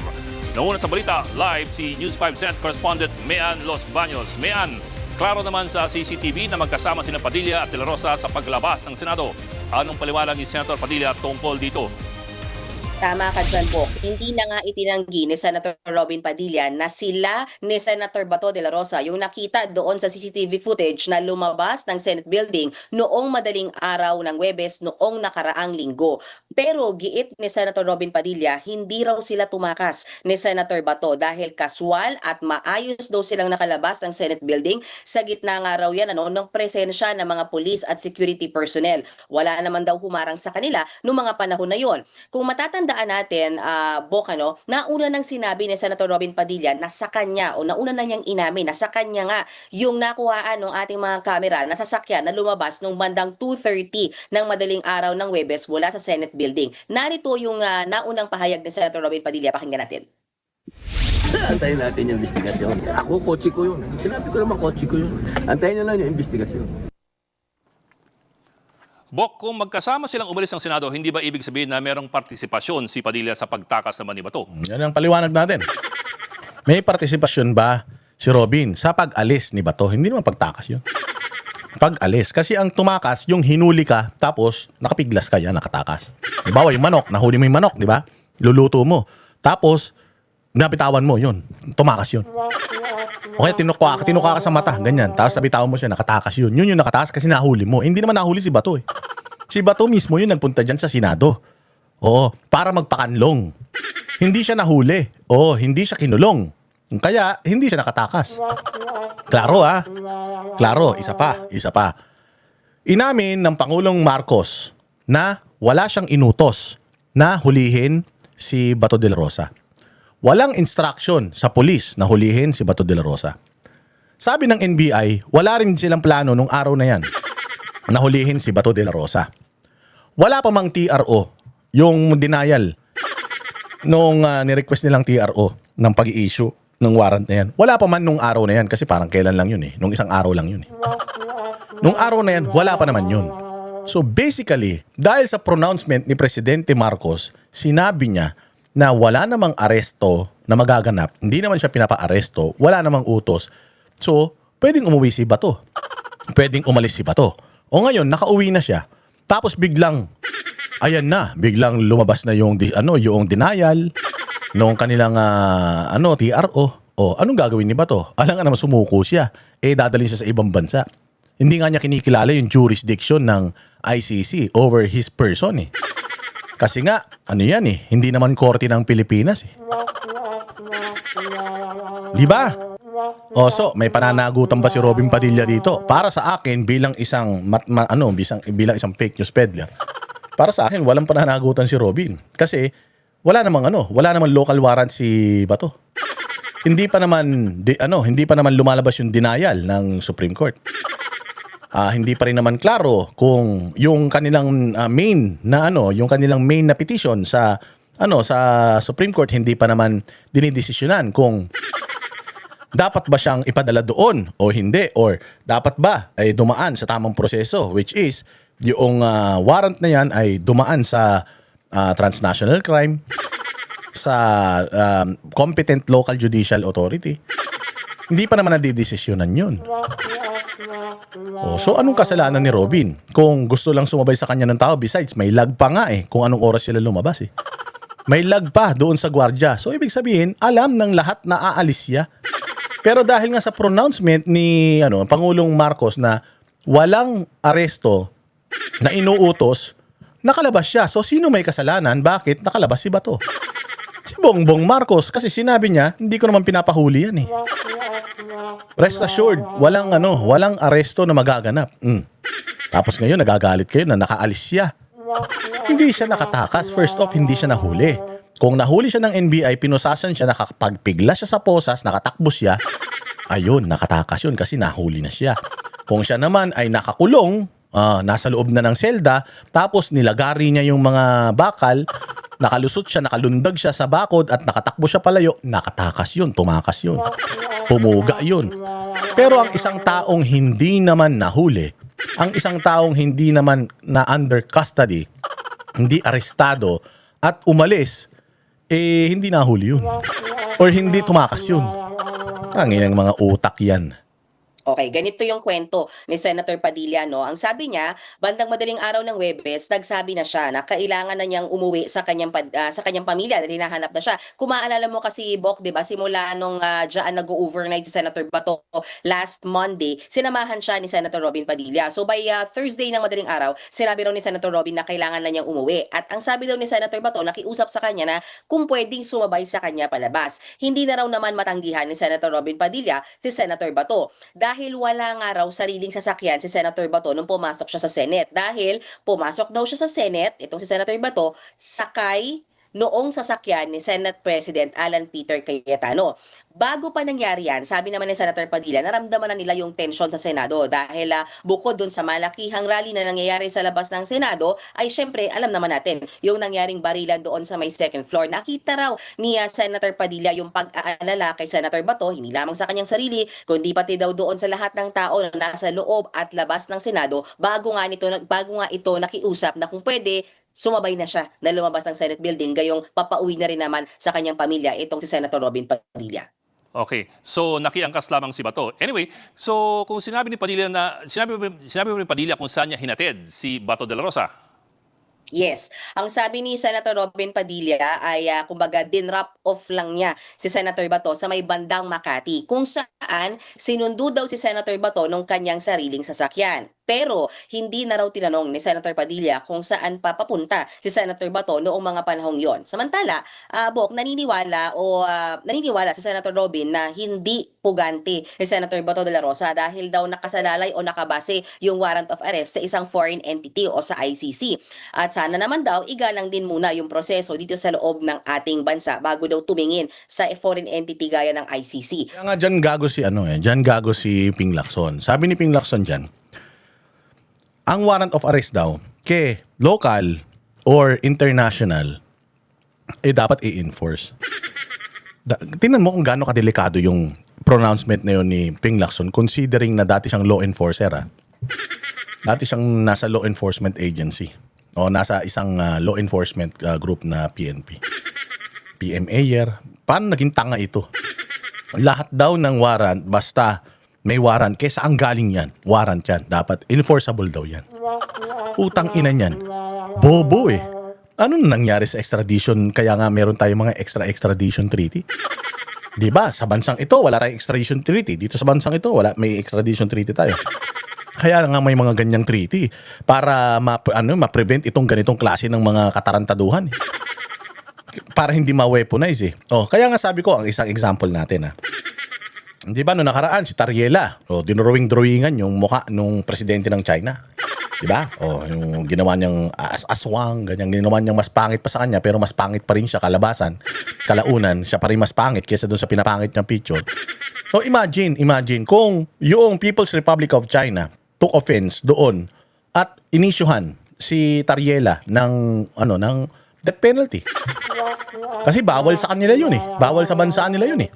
Nauna sa balita, live si News 5 Senate Correspondent Mean Los Baños. Mean, klaro naman sa CCTV na magkasama sina Padilla at de la Rosa sa paglabas ng Senado. Anong paliwanag ni Senator Padilla tungkol dito? Tama ka dyan, Bok. Hindi na nga itinanggi ni Senator Robin Padilla na sila ni Senator Bato de la Rosa yung nakita doon sa CCTV footage na lumabas ng Senate building noong madaling araw ng Huwebes noong nakaraang linggo. Pero giit ni Senator Robin Padilla, hindi raw sila tumakas ni Senator Bato dahil kaswal at maayos daw silang nakalabas ng Senate building. Sa gitna nga raw yan ng presensya ng mga police at security personnel. Wala naman daw humarang sa kanila noong mga panahon na yon. Kung matatandaan natin, Bok, nauna nang sinabi ni Senator Robin Padilla na sa kanya o nauna na niyang inamin na sa kanya nga yung nakuhaan ng ating mga kamera na sasakyan na lumabas nung bandang 2:30 ng madaling araw ng Huwebes mula sa Senate building. Narito yung naunang pahayag ni Senator Robin Padilla. Pakinggan natin. Antayin natin yung investigasyon. Ako, kotse ko yun. Sinabi ko naman, kotse ko yun. Antayin na lang yung investigasyon. Bok, kung magkasama silang umalis ng Senado, hindi ba ibig sabihin na merong partisipasyon si Padilla sa pagtakas naman ni Bato? Yan ang paliwanag natin. May partisipasyon ba si Robin sa pag-alis ni Bato? Hindi naman pagtakas yun. Pag-alis. Kasi ang tumakas, yung hinuli ka, tapos nakapiglas ka yan, nakatakas. Diba, yung manok, nahuli mo yung manok, di ba? Luluto mo. Tapos, nabitawan mo, yun. Tumakas yun. O kaya tinuka ka sa mata, ganyan. Tapos nabitawan mo siya, nakatakas yun. Yun yung nakatakas kasi nahuli mo. Hindi naman nahuli si Bato eh. Si Bato mismo yun nagpunta dyan sa Senado. Oo, para magpakanlong. Hindi siya nahuli. Oo, hindi siya kinulong. Kaya, hindi siya nakatakas. Klaro ha? Klaro, isa pa. Inamin ng Pangulong Marcos na wala siyang inutos na hulihin si Bato de la Rosa. Walang instruction sa pulis na hulihin si Bato de la Rosa. Sabi ng NBI, wala rin silang plano nung araw na yan na hulihin si Bato de la Rosa. Wala pa mang TRO, yung denial nung nirequest nilang TRO ng pag-i-issue ng warrant na yan. Wala pa man nung araw na yan kasi parang kailan lang yun eh. Nung isang araw lang yun eh. Nung araw na yan, wala pa naman yun. So basically, dahil sa pronouncement ni Presidente Marcos, sinabi niya na wala namang aresto na magaganap, hindi naman siya pinapa-aresto, wala namang utos. So, pwedeng umuwi si Bato. Pwedeng umalis si Bato. O ngayon, nakauwi na siya. Tapos biglang, ayan na, biglang lumabas na yung denial nung kanilang TRO. O, anong gagawin ni Bato? Alam nga naman sumuko siya. Dadalhin siya sa ibang bansa. Hindi nga niya kinikilala yung jurisdiction ng ICC over his person eh. Kasi nga, yan eh, hindi naman korte ng Pilipinas eh. Di ba? So, may pananagutan ba si Robin Padilla dito? Para sa akin, bilang isang bilang isang fake news peddler, para sa akin, walang pananagutan si Robin. Kasi, wala namang local warrant si Bato. Hindi pa naman lumalabas yung denial ng Supreme Court. Hindi pa rin naman klaro kung yung kanilang main na petition sa Supreme Court hindi pa naman dinidesisyonan kung dapat ba siyang ipadala doon o hindi, or dapat ba ay dumaan sa tamang proseso, which is yung warrant na yan ay dumaan sa transnational crime, sa competent local judicial authority. Hindi pa naman nadidesisyonan yun. So anong kasalanan ni Robin? Kung gusto lang sumabay sa kanya ng tao, besides may lag pa nga kung anong oras sila lumabas eh. May lag pa doon sa gwardiya. So ibig sabihin, alam ng lahat na aalis siya. Pero dahil nga sa pronouncement ni Pangulong Marcos na walang aresto na inuutos, nakalabas siya. So sino may kasalanan? Bakit nakalabas si Bato? Si Bongbong Marcos, kasi sinabi niya, hindi ko naman pinapahuli yan eh. Rest assured, walang aresto na magaganap. Tapos ngayon nagagalit kayo na nakaalis siya. Hindi siya nakatakas. First off, hindi siya nahuli. Kung nahuli siya ng NBI, pinusasan siya, nakapagpigla siya sa posas, nakatakbo siya, ayun, nakatakas yun kasi nahuli na siya. Kung siya naman ay nakakulong, nasa loob na ng selda, tapos nilagari niya yung mga bakal, nakalusot siya, nakalundag siya sa bakod at nakatakbo siya palayo, nakatakas yun, tumakas yun, pumuga yun. Pero ang isang taong hindi naman nahuli, ang isang taong hindi naman na under custody, hindi arestado at umalis, hindi nahuli yun. Or hindi tumakas yun. Ang mga utak yan. Okay, ganito yung kwento ni Senator Padilla, no? Ang sabi niya, bandang madaling araw ng Huwebes, nagsabi na siya na kailangan na niyang umuwi sa kanyang pamilya dahil hinahanap na siya. Kung maalala mo kasi, Bok, 'di ba, simula nung diyan nag-overnight si Senator Bato last Monday, sinamahan siya ni Senator Robin Padilla. So by Thursday ng madaling araw, sinabi raw ni Senator Robin na kailangan na niyang umuwi. At ang sabi daw ni Senator Bato, nakiusap sa kanya na kung pwedeng sumabay sa kanya palabas. Hindi na raw naman matanggihan ni Senator Robin Padilla si Senator Bato. Dahil wala nga raw sariling sasakyan si Senator Bato nung pumasok siya sa Senate. Dahil pumasok daw siya sa Senate, itong si Senator Bato, sakay noong sasakyan ni Senate President Alan Peter Cayetano. Bago pa nangyari yan, sabi naman ni Senator Padilla, naramdaman na nila yung tensyon sa Senado dahil bukod dun sa malakihang rally na nangyayari sa labas ng Senado, ay syempre alam naman natin yung nangyaring barilan doon sa may second floor. Nakita raw ni Senator Padilla yung pag-aalala kay Senator Bato, hindi lamang sa kanyang sarili, kundi pati daw doon sa lahat ng tao na nasa loob at labas ng Senado bago nga ito nakiusap na kung pwede, sumabay na siya na lumabas ng Senate building gayong papauwi na rin naman sa kanyang pamilya itong si Senator Robin Padilla. Okay, so nakiangkas lamang si Bato. Anyway, so kung sinabi ni Padilla kung saan niya hinatid si Bato de la Rosa. Yes. Ang sabi ni Senator Robin Padilla ay kumbaga dinrap off lang niya si Senator Bato sa may bandang Makati kung saan sinundo daw si Senator Bato nung kanyang sariling sasakyan. Pero hindi na raw tinanong ni Senator Padilla kung saan papapunta si Senator Bato noong mga panahong yon. Samantala, Bok, naniniwala si Senator Robin na hindi pugante ni Senator Bato de la Rosa dahil daw nakasalalay o nakabase yung warrant of arrest sa isang foreign entity o sa ICC. At sana naman daw igalang din muna yung proseso dito sa loob ng ating bansa bago daw tumingin sa foreign entity gaya ng ICC. Kaya nga dyan gago si Ping Lacson. Sabi ni Ping Lacson dyan, ang warrant of arrest daw, kay local or international, dapat i-enforce. Tingnan mo kung gaano kadelikado yung pronouncement na yun ni Ping Lacson considering na dati siyang law enforcer. Dati siyang nasa law enforcement agency o nasa isang law enforcement group na PNP. PMAyer. Paano naging tanga ito? Lahat daw ng warrant, basta may warrant, kesa ang galing yan, warrant yan, dapat enforceable daw yan. Utang ina yan. Bobo eh. Ano nangyari sa extradition? Kaya nga meron tayong mga extradition treaty. Diba? Sa bansang ito, wala tayong extradition treaty. Dito sa bansang ito, may extradition treaty tayo. Kaya nga may mga ganyang treaty para ma-prevent itong ganitong klase ng mga katarantaduhan. Para hindi ma-weaponize eh. Kaya nga sabi ko, ang isang example natin Di ba, no nakaraan, si Tariela, dinrawing-drawingan yung mukha nung presidente ng China. Di ba? Yung ginawa niyang aswang, ganyan, ginawa niyang mas pangit pa sa kanya, pero mas pangit pa rin siya kalabasan. Kalaunan, siya pa rin mas pangit kaysa doon sa pinapangit niyang picture. So imagine kung yung People's Republic of China took offense doon at inisyuhan si Tariela ng death penalty. Kasi bawal sa kanila yun eh. Bawal sa bansa nila yun eh.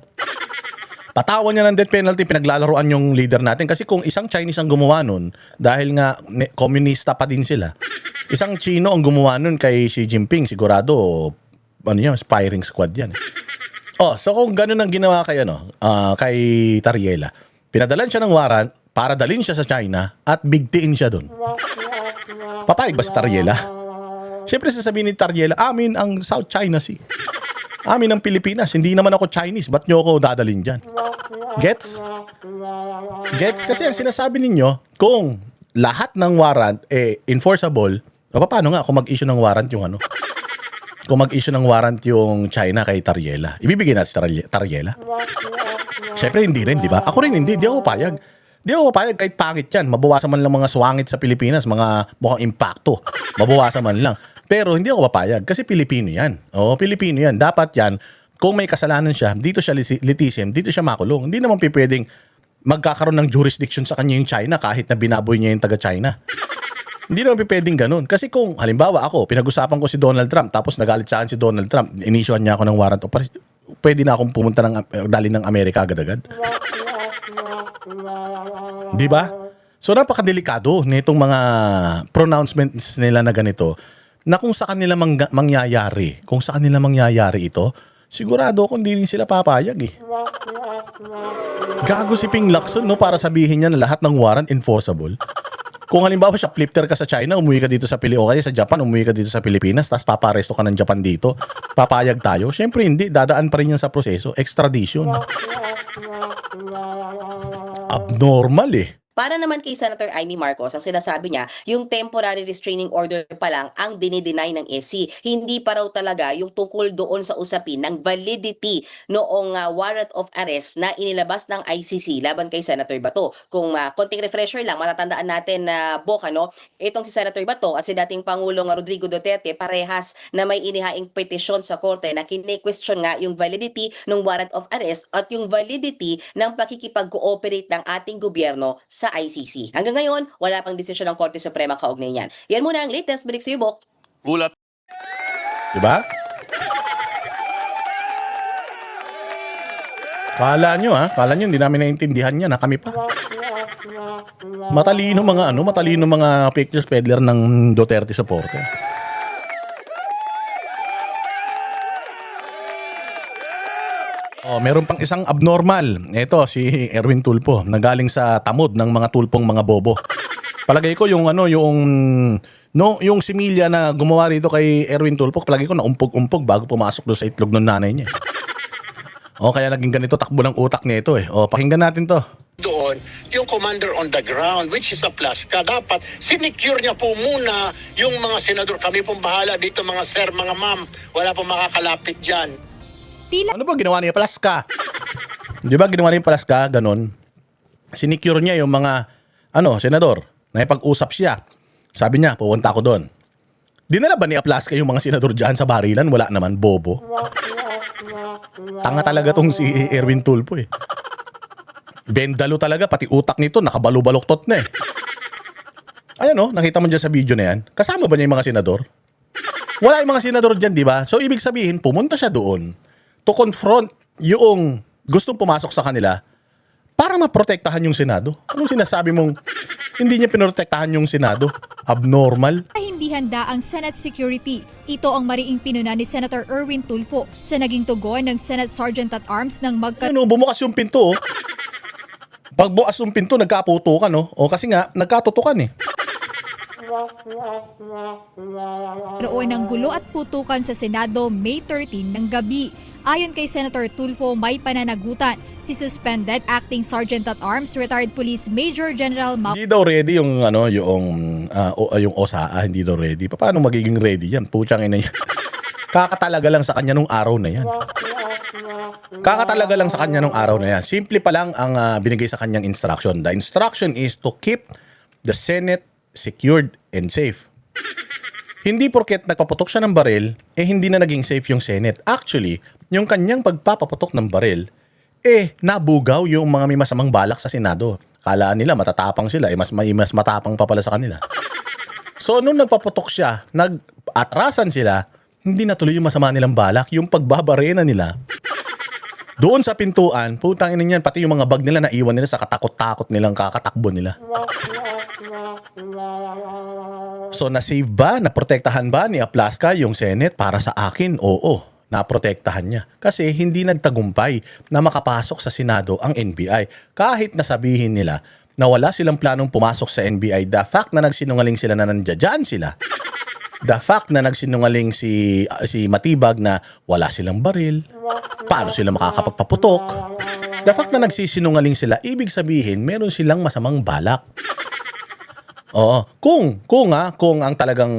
Patawan niya ng death penalty, pinaglalaroan yung leader natin. Kasi kung isang Chinese ang gumawa nun, dahil nga komunista pa din sila, isang Chino ang gumawa nun kay Xi Jinping, sigurado, firing squad yan. So kung ganun ang ginawa kay Tariela, pinadalan siya ng warrant para dalhin siya sa China at bigtiin siya dun. Papayag ba si Tariela? Siyempre sasabihin ni Tariela, amin ang South China Sea. Amin ang Pilipinas. Hindi naman ako Chinese. Ba't nyo ako dadalhin dyan? Gets? Gets? Kasi ang sinasabi ninyo, kung lahat ng warrant enforceable, paano nga kung mag-issue ng warrant yung Kung mag-issue ng warrant yung China kay Tariela, ibibigay natin si Tariela? Siyempre hindi rin, di ba? Ako rin hindi. Di ako papayag. Di ako papayag kahit pangit yan. Mabawasan man lang mga swangit sa Pilipinas, mga mukhang impacto. Mabawasan man lang. Pero hindi ako papayag kasi Pilipino yan. Pilipino yan. Dapat yan, kung may kasalanan siya, dito siya litisin, dito siya makulong. Hindi naman pwedeng magkakaroon ng jurisdiction sa kanya yung China kahit na binaboy niya yung taga-China. Hindi naman pwedeng ganun. Kasi kung, halimbawa ako, pinag-usapan ko si Donald Trump, tapos nagalit sa akin si Donald Trump, inisyuhan niya ako ng warrant of arrest, pwede na akong pumunta dali ng Amerika agad-agad. Di ba? So napakadelikado nitong mga pronouncements nila na ganito, na kung sa kanila mangyayari ito, sigurado ako hindi rin sila papayag eh. Gago si Ping Lacson, no, para sabihin niya na lahat ng warrant enforceable. Kung halimbawa shoplifter ka sa China, umuwi ka dito sa Pilipinas, o kaya sa Japan, umuwi ka dito sa Pilipinas, tapos paparesto ka ng Japan dito, papayag tayo? Siyempre hindi, dadaan pa rin yan sa proseso, extradition. Abnormal eh. Para naman kay Senator Amy Marcos, ang sinasabi niya, yung temporary restraining order pa lang ang dinideny ng SC. Hindi pa raw talaga yung tungkol doon sa usapin ng validity noong warrant of arrest na inilabas ng ICC laban kay Senator Bato. Kung konting refresher lang, matatandaan natin na itong si Senator Bato at si dating Pangulong Rodrigo Duterte parehas na may inihaing petisyon sa korte na kine-question nga yung validity ng warrant of arrest at yung validity ng pakikipag-cooperate ng ating gobyerno sa ICC. Hanggang ngayon, wala pang desisyon ng Korte Suprema kaugnay niyan. Yan muna ang latest. Balik sa iyo, Bok. Ulat. Diba? Kala nyo hindi namin naintindihan yan kami pa. Matalino mga fake news peddler ng Duterte supporter. Meron pang isang abnormal. Ito si Erwin Tulfo, nagaling sa tamod ng mga tulpong mga bobo. Palagay ko yung similya na gumawa rito kay Erwin Tulfo, palagay ko na umpog-umpog bago pumasok doon sa itlog ng nanay niya. Kaya naging ganito takbo ng utak nito eh. Pakinggan natin to. Doon, yung commander on the ground, which is a Plaska, dapat sinecure niya po muna yung mga senador. Kami pong bahala dito, mga sir, mga ma'am. Wala pong makakalapit dyan. Ano ba ginawa niya Plaska? Di ba ginawa niya Plaska? Ganon. Sinecure niya yung mga senador. Nakipag-usap siya. Sabi niya, pupunta ako doon. Dinala ba ni Plaska yung mga senador dyan sa barilan? Wala naman, bobo. Tanga talaga tong si Erwin Tulfo eh. Bendalo talaga, pati utak nito, nakabalubaloktot na eh. Ayan nakita mo dyan sa video na yan. Kasama ba niya yung mga senador? Wala yung mga senador dyan, di ba? So, ibig sabihin, pumunta siya doon to confront yung gustong pumasok sa kanila para maprotektahan yung Senado. Anong sinasabi mong hindi niya pinotektahan yung Senado? Abnormal. Hindi handa ang Senate security. Ito ang mariing pinuna ni Senator Erwin Tulfo sa naging tugon ng Senate Sergeant at Arms ng bumukas yung pinto. Pag bukas yung pinto, nagkaputukan kasi nga, nagkatutukan eh. Roon ng gulo at putukan sa Senado May 13 ng gabi. Ayon kay Senator Tulfo, may pananagutan si suspended Acting Sergeant at Arms Retired Police Major General Hindi daw ready yung yung OSAA, hindi daw ready. Paano magiging ready yan? Putsang ina yan. Kakatalaga lang sa kanya nung araw na yan. Kakatalaga lang sa kanya nung araw na yan. Simple pa lang ang binigay sa kanyang instruction. The instruction is to keep the Senate secured and safe. Hindi porket nagpaputok siya ng baril, hindi na naging safe yung Senate. Actually, yung kanyang pagpapaputok ng baril, nabugaw yung mga may masamang balak sa Senado. Kalaan nila, matatapang sila, mas matapang pa pala sa kanila. So, nung nagpaputok siya, nag-atrasan sila, hindi natuloy yung masama nilang balak, yung pagbabarena nila. Doon sa pintuan, putang ina niyan, pati yung mga bag nila naiwan nila sa katakot-takot nilang kakatakbo nila. So na-save ba, naprotektahan ba ni Plaska yung Senate? Para sa akin, oo, naprotektahan niya. Kasi hindi nagtagumpay na makapasok sa Senado ang NBI. Kahit nasabihin nila na wala silang planong pumasok sa NBI, the fact na nagsinungaling sila na nandiyan sila, the fact na nagsinungaling si Matibag na wala silang baril, paano sila makakapagpaputok, the fact na nagsisinungaling sila, ibig sabihin meron silang masamang balak. Oo, kung ang talagang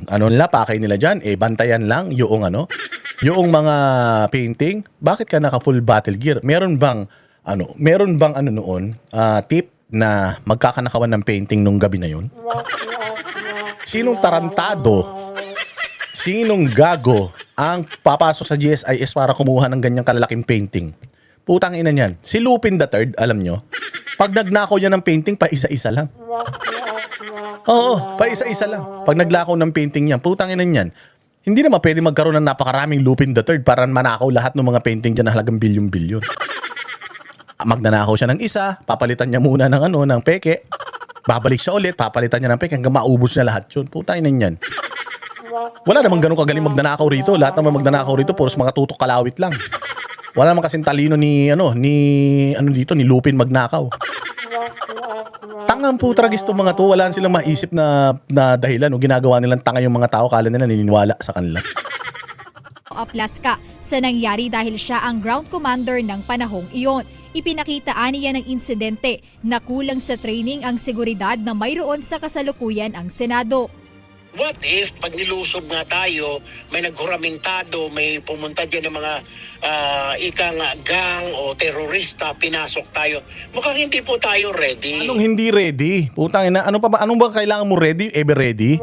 nila pakay nila diyan bantayan lang yung mga painting, bakit ka naka full battle gear? Meron bang noon tip na magkakanakawan ng painting nung gabi na yun? Sinong tarantado, sinong gago ang papasok sa GSIS para kumuha ng ganyang kalalaking painting? Putang ina niyan. Si Lupin III, alam nyo, pag nagnakaw niya ng painting, pa isa-isa lang. Oo, pa isa-isa lang. Pag naglakaw ng painting niya, putang ina niyan. Hindi naman pwede magkaroon ng napakaraming Lupin III para manakaw lahat ng mga painting dyan na halagang bilyon-bilyon. Magnanakaw siya ng isa, papalitan niya muna ng peke. Babalik siya ulit, papalitan niya ng peke hanggang maubos niya lahat yun. Putang ina niyan. Wala namang ganun kagaling magnanakaw rito. Lahat naman magnanakaw rito, puros mga tutok kalawit lang. Wala namang kasing talino ni Lupin magnakaw. Tangang putragis itong mga to. Wala silang maisip na dahilan. Ginagawa nilang tanga yung mga tao. Kala nila naniniwala sa kanila. Aplaska sa nangyari dahil siya ang ground commander ng panahong iyon. Ipinakita niya ng insidente na kulang sa training ang seguridad na mayroon sa kasalukuyan ang Senado. What if, pag nilusob nga tayo, may naghuramintado, may pumunta dyan ng mga gang o terorista, pinasok tayo. Mukhang hindi po tayo ready. Anong hindi ready? Putang ina, ano pa ba? Anong ba kailangan mo ready? Ever ready?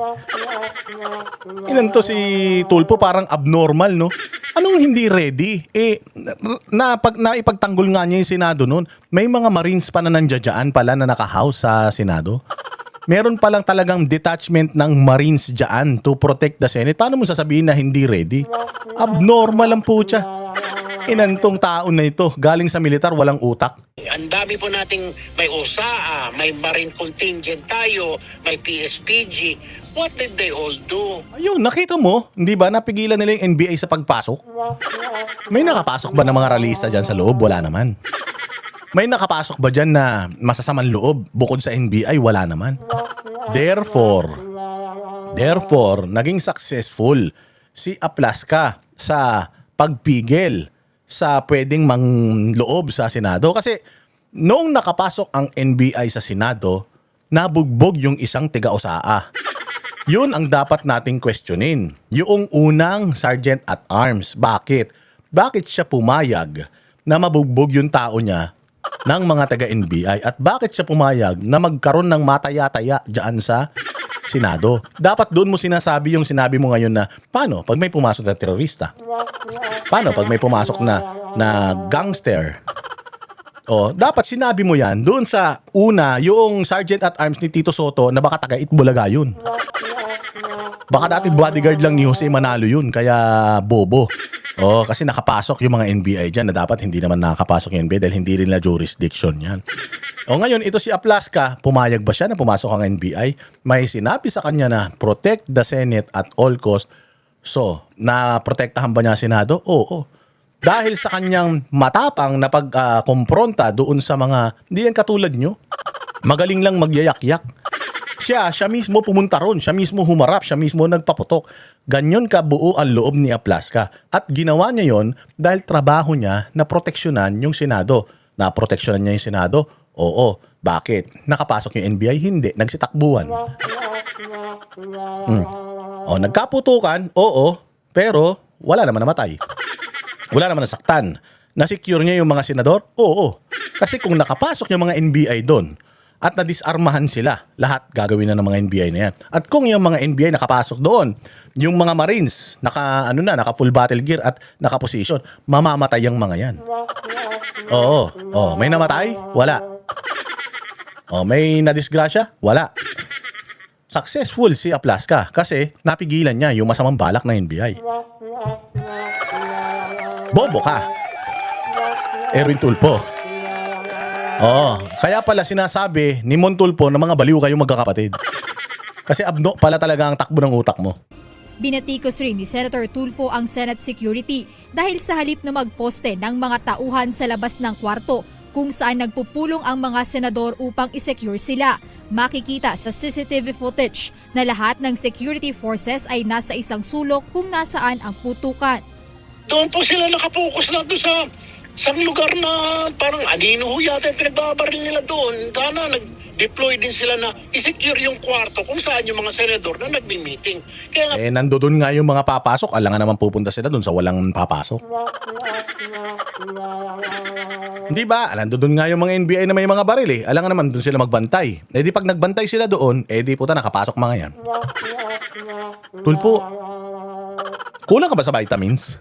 Ilan to si Tulfo, parang abnormal, no? Anong hindi ready? Naipagtanggol nga niya yung Senado noon. May mga Marines pa na nandiyan pala na naka-house sa Senado. Meron palang talagang detachment ng Marines dyan to protect the Senate. Paano mo sasabihin na hindi ready? Abnormal ang putya. Inantong tao na ito, galing sa militar, walang utak. Ang dami po nating may OSAA, may Marine Contingent tayo, may PSPG. What did they all do? Ayun, nakita mo, hindi ba napigilan nila yung NBI sa pagpasok? May nakapasok ba ng mga ralista dyan sa loob? Wala naman. May nakapasok ba dyan na masasamang loob bukod sa NBI? Wala naman. Therefore, naging successful si Aplaska sa pagpigil sa pwedeng mangloob sa Senado. Kasi noong nakapasok ang NBI sa Senado, nabugbog yung isang tiga-OSAA. Yun ang dapat nating questionin. Yung unang Sergeant at Arms. Bakit? Bakit siya pumayag na mabugbog yung tao niya ng mga taga-NBI at bakit siya pumayag na magkaroon ng mataya-taya dyan sa Senado? Dapat doon mo sinasabi yung sinabi mo ngayon na paano pag may pumasok na terorista? Paano pag may pumasok na gangster? O, dapat sinabi mo yan doon sa una, yung Sergeant at Arms ni Tito Soto na baka taga-Itbulaga yun. Baka dati bodyguard lang ni Jose Manalo yun, kaya bobo. Oh, kasi nakapasok yung mga NBI dyan na dapat hindi naman nakakapasok yung NBI dahil hindi rin na jurisdiction yan. O ngayon, ito si Aplaska, pumayag ba siya na pumasok ang NBI? May sinabi sa kanya na protect the Senate at all cost. So, naprotektahan ba niya Senado? Oo. Dahil sa kanyang matapang na pagkompronta doon sa mga, hindi yan katulad nyo, magaling lang magyayak-yak. Siya mismo pumunta ron, siya mismo humarap, siya mismo nagpaputok. Ganyan kabuo ang loob ni Aplaska. At ginawa niya yon dahil trabaho niya na proteksyonan yung Senado. Naproteksyonan niya yung Senado? Oo. Bakit? Nakapasok yung NBI? Hindi. Nagsitakbuhan. O, nagkaputukan? Oo. Pero wala naman namatay. Wala naman nasaktan. Nasecure niya yung mga senador? Oo. Kasi kung nakapasok yung mga NBI doon, at nadisarmahan sila, lahat gagawin na ng mga NBI na yan. At kung yung mga NBI nakapasok doon, yung mga Marines, naka full battle gear at naka-position, mamamatay yung mga yan. Oo. May namatay? Wala. May nadisgrasya? Wala. Successful si Aplaska kasi napigilan niya yung masamang balak ng NBI. Bobo ka, Erwin Tulfo. Kaya pala sinasabi ni Mon Tulfo na mga baliw kayong magkakapatid. Kasi abno pala talaga ang takbo ng utak mo. Binatikos rin ni Senator Tulfo ang Senate security dahil sa halip na magposte ng mga tauhan sa labas ng kwarto kung saan nagpupulong ang mga senador upang isecure sila. Makikita sa CCTV footage na lahat ng security forces ay nasa isang sulok kung nasaan ang putukan. Doon po sila nakapokus na doon sa lugar na parang anino yata yung pinagbabaril nila doon. Sana nag-deploy din sila na i-secure yung kwarto kung saan yung mga senador na nagmi-meeting. Kaya nandoon nga yung mga papasok. Alangan naman pupunta sila doon sa walang papasok. Hindi ba? Nandoon nga yung mga NBI na may mga baril eh. Alangan naman doon sila magbantay. Di pag nagbantay sila doon, di puta nakapasok mga yan. Tulfo, kulang ka ba sa vitamins?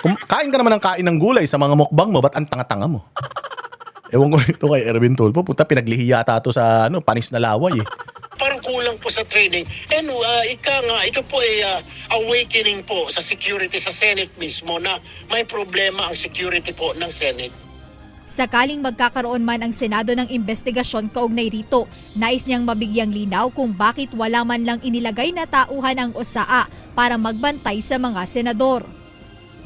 Kain ka naman ng kain ng gulay sa mga mukbang mo, ba't ang tanga-tanga mo? Ewan ko nito kay Erwin Tulfo, puta pinaglihi yata to sa panis na laway eh. parang kulang po sa training. And ito po ay awakening po sa security sa Senate mismo na may problema ang security po ng Senate. Sakaling magkakaroon man ang Senado ng investigasyon kaugnay rito, nais niyang mabigyang linaw kung bakit wala man lang inilagay na tauhan ang OSAA para magbantay sa mga senador.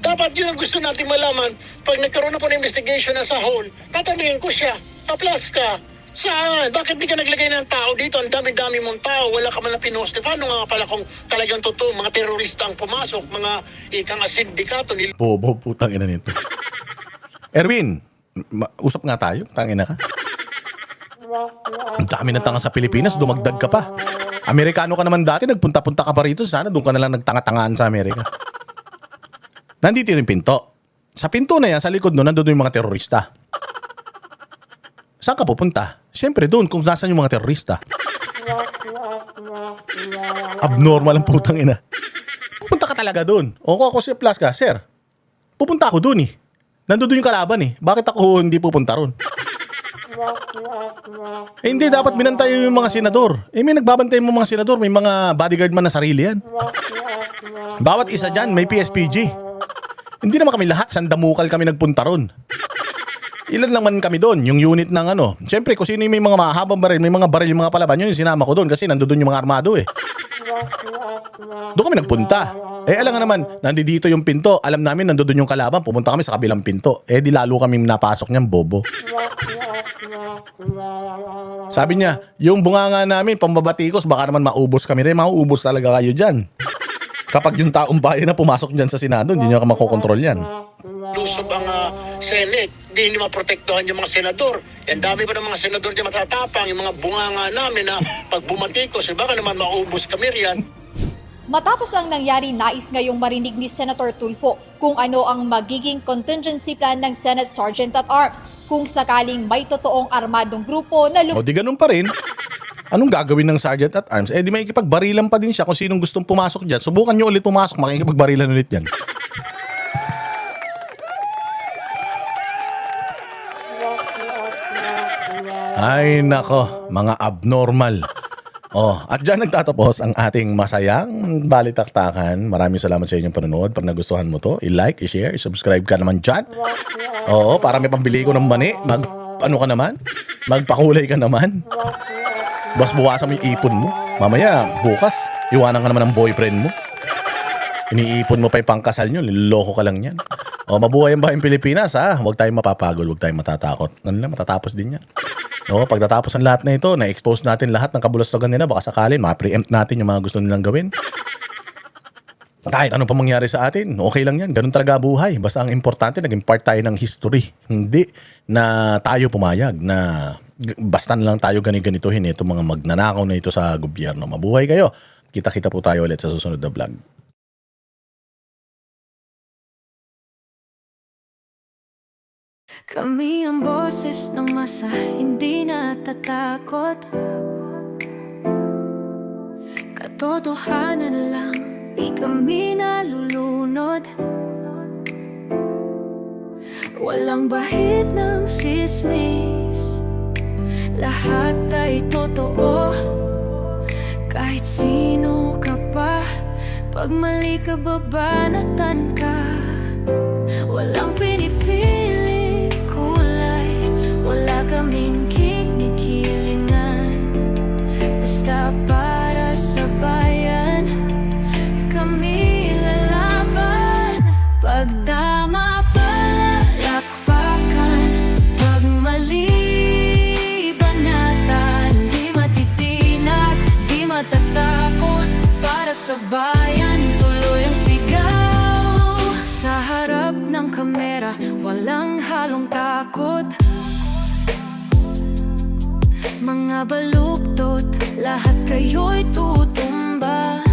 Dapat yun ang gusto natin malaman. Pag nagkaroon na po ng investigation na sa hall, tatanungin ko siya, aplas ka. Saan? Bakit di ka naglagay ng tao dito? Ang dami-dami mong tao. Wala ka man na pinost. Paano nga pala kung talagang totoo, mga terorista ang pumasok, mga ikang sindikato nila. Bobo, putang ina nito. Erwin, usap nga tayo. Tangina ka. Ang dami ng tanga sa Pilipinas, dumagdag ka pa. Amerikano ka naman dati, nagpunta-punta ka pa rito. Sana doon ka na lang nagtanga-tangaan sa Amerika. Nandito yung pinto. Sa pinto na yan, sa likod nun, nandun yung mga terorista. Saan ka pupunta? Siyempre doon kung nasan yung mga terorista. Abnormal ang putang ina. Pupunta ka talaga doon. O kung ako si Plus ka, sir, pupunta ako doon eh. Nandun yung kalaban eh. Bakit ako hindi pupunta ron? Hindi, dapat binantay yung mga senador. May nagbabantay mo mga senador. May mga bodyguard man na sarili yan. Bawat isa dyan, may PSPG. Hindi naman kami lahat, sandamukal kami nagpunta ron. Ilan lang man kami doon, yung unit ng ano. Siyempre, kung sino yung may mga mahabang baril, may mga baril, yung mga palaban, yun yung sinama ko doon kasi nandun yung mga armado eh. Doon kami nagpunta. Alam nga naman, nandito yung pinto. Alam namin, nandun yung kalaban. Pumunta kami sa kabilang pinto. Di lalo kami napasok niyan, bobo. Sabi niya, yung bunganga namin, pambabatikos, baka naman maubos kami rin. Mauubos talaga kayo dyan. Kapag yung taong bayan na pumasok dyan sa Senado, hindi nyo ka makokontrol yan. Lusob ang Senate, hindi maprotektuhan yung mga senador. Ang dami pa ng mga senador dyan matatapang, yung mga bunganga namin na pag bumatikos, baka naman maubos kami riyan. Matapos ang nangyari, nais ngayong marinig ni Senator Tulfo kung ano ang magiging contingency plan ng Senate Sergeant at Arms kung sakaling may totoong armadong grupo na O di ganun pa rin. Anong gagawin ng Sergeant at Arms? Di may ikipagbarilan pa din siya kung sinong gustong pumasok dyan. Subukan nyo ulit pumasok, makikipagbarilan ulit yan. Ay nako, mga abnormal. At dyan nagtatapos ang ating masayang balitaktakan. Maraming salamat sa inyong panonood. Pag nagustuhan mo to, i-like, i-share, i-subscribe ka naman dyan. Para may pambili ko ng mani. Ano ka naman? Magpakulay ka naman. Bas buwasan mo yung ipon mo. Mamaya, bukas, iwanan ka naman ng boyfriend mo. Iniipon mo pa yung pangkasal nyo. Liloko ka lang yan. Mabuhay ang bahayang Pilipinas ha. Huwag tayong mapapagod, huwag tayong matatakot. Ano lang, matatapos din yan. Pagtatapos ng lahat na ito, na-expose natin lahat ng kabulastugan nila, baka sakalin, ma-preempt natin yung mga gusto nilang gawin. Kahit ano pa mangyari sa atin, okay lang yan. Ganun talaga buhay. Basta ang importante, naging part tayo ng history. Hindi na tayo pumayag na basta na lang tayo ganito-ganituhin itong mga magnanakaw na ito sa gobyerno. Mabuhay kayo. Kita-kita po tayo ulit sa susunod na vlog. Kami ang boses ng masa, hindi natatakot. Katotohanan lang, di kami nalulunod. Walang bahid ng sismis, lahat ay totoo. Kahit sino ka pa, pag mali ka babanatan ka. Walang pinipili kulay, wala kaming kinikilingan. Basta para sa bayan, kami lalaban. Pag tama palakpakan, pag mali banatan. Di matitinag, di matatakot, para sa bayan tuloy ang sigaw. Sa harap ng kamera, walang halong takot. Mga baluktot, lahat kayo'y tutumba.